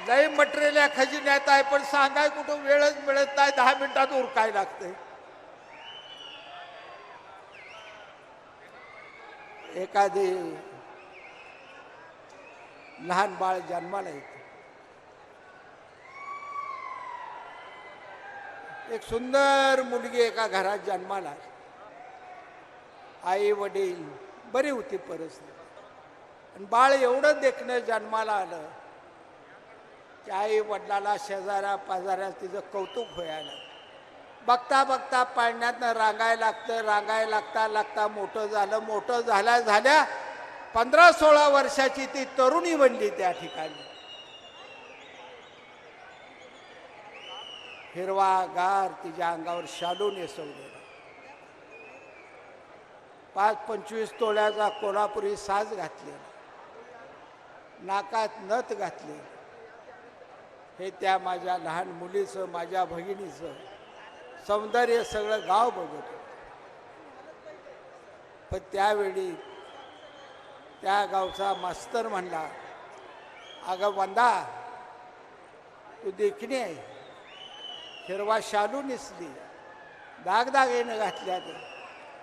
लई मटेरियल या खजिन्यात आहे पण सांगाय कुठं वेळच मिळत नाही. 10 मिनिटात उरकाय लागते. एखादी लहान बाळ जन्माला येते. एक सुंदर मुलगी एका घरात जन्माला. आई वडील बरी होती परिस्थिती आणि बाळ एवढं देखणं जन्माला आलं की आई वडिलाला शेजाऱ्या पाजाऱ्या तिचं कौतुक व्हायला. बघता बघता पाळण्यातनं रांगायला लागता मोठं झालं. मोठं झाल्या 15-16 वर्षाची ती तरुणी बनली. त्या ठिकाणी हिरवागार तिच्या अंगावर शालू नेसवलेला, 5-25 तोळ्याचा कोल्हापुरी साज घातलेला, नाकात नथ घातले, हे त्या माझ्या लहान मुलीचं, माझ्या भगिनीचं सौंदर्य सगळं गाव बघत होतं. पण त्यावेळी त्या गावचा मास्तर म्हणला, अगं वंदा, तू देखणी आहे, हिरवा शालू नेसली, दागदागिने घातल्या,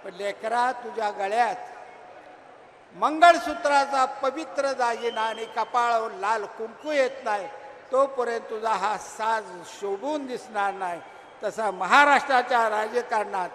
पण लेकरा तुझ्या गळ्यात मंगळसूत्राचा पवित्र दागिना आणि कपाळावर लाल कुंकू येत नाही, तोपर्यंत तुझा हा साज शोभून दिसणार नाही. तसा महाराष्ट्राच्या राजकारणात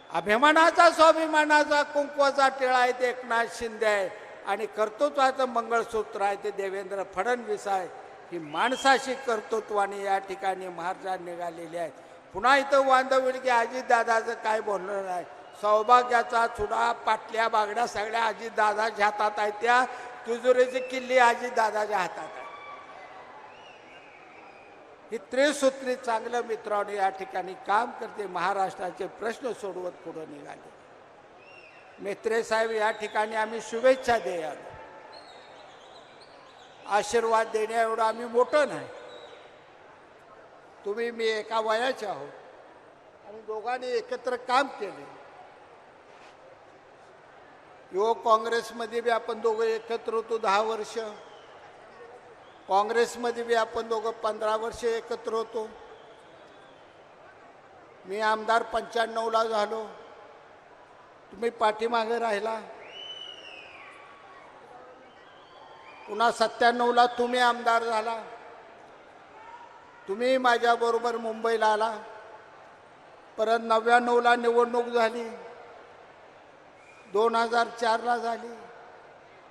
अभिमानाचा, स्वाभिमानाचा कुंकवाचा टिळा आहे ते एकनाथ शिंदे आहे, आणि कर्तृत्वाचं मंगळसूत्र आहे ते देवेंद्र फडणवीस आहे. ही माणसाशी कर्तृत्वाने या ठिकाणी महाराष्ट्रात निघालेली आहेत. पुन्हा इथं वांदव होईल की अजितदादाचं काय बोलणं नाही. सौभाग्याचा चुडा, पाटल्या, बागड्या सगळ्या अजितदादाच्या हातात आहेत, त्या तिजोरीची किल्ली अजितदादाच्या हातात आहे. ही त्रिसूत्री चांगलं मित्रांनो या ठिकाणी काम करते, महाराष्ट्राचे प्रश्न सोडवत पुढे निघाले. मेत्रे साहेब, या ठिकाणी आम्ही शुभेच्छा द्याल, आशीर्वाद देण्या एवढं आम्ही मोठं नाही. तुम्ही मी एका वयाचे आहोत, आम्ही दोघांनी एकत्र काम केले. युवक काँग्रेसमध्ये बी आपण दोघं एकत्र होतो 10 वर्ष, काँग्रेसमध्ये बी आपण दोघं 15 वर्ष एकत्र होतो. मी आमदार 95ला झालो, तुम्ही पाठीमागे राहिला. पुन्हा 97ला तुम्ही आमदार झाला, तुम्ही माझ्याबरोबर मुंबईला आला. परत 99ला निवडणूक झाली, 2004ला झाली.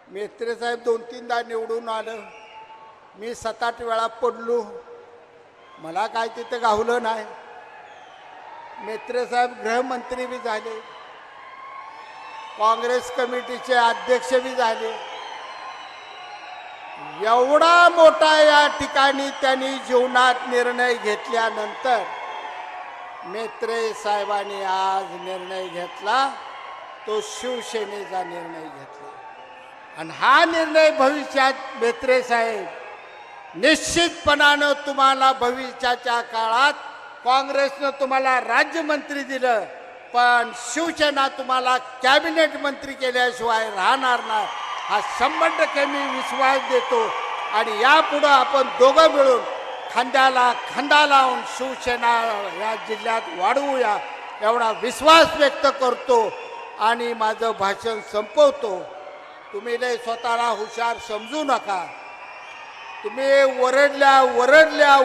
मेत्रे साहेब 2-3दा निवडून आलं, मी 7-8 वेळा पडलो, मला काय तिथं गावलं नाही. मेत्रे साहेब गृहमंत्री बी झाले, काँग्रेस कमिटीचे अध्यक्ष बी झाले. एवढा मोठा या ठिकाणी त्यांनी जीवनात निर्णय घेतल्यानंतर मेत्रे साहेबांनी आज निर्णय घेतला, तो शिवसेनेचा निर्णय घेतला. आणि हा निर्णय भविष्यात मेत्रे साहेब निश्चितपणानं तुम्हाला भविष्याच्या काळात काँग्रेसनं तुम्हाला राज्यमंत्री दिलं, पण शिवसेना तुम्हाला कॅबिनेट मंत्री केल्याशिवाय राहणार नाही, हा 100% मी विश्वास देतो. आणि यापुढं आपण दोघं मिळून खांद्याला खांदा लावून शिवसेना या जिल्ह्यात वाढवूया, एवढा विश्वास व्यक्त करतो आणि माझं भाषण संपवतो. तुम्ही लय स्वतःला हुशार समजू नका. तुम्ही वरडल्या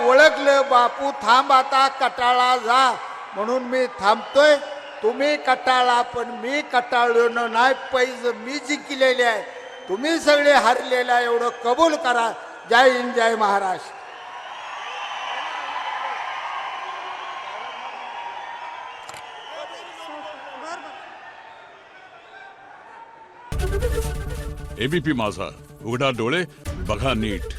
ओळखलं, बापू थांब आता, कटाळा जा, म्हणून मी थांबतोय. तुम्ही कटाळा, पण मी कटाळलो नाही. पैज मी जिंकलेले आहे, तुम्ही सगळे हरलेले आहे, एवढं कबूल करा. जय हिंद, जय महाराष्ट्र. एबीपी माझा, उघडा डोळे बघा नीट.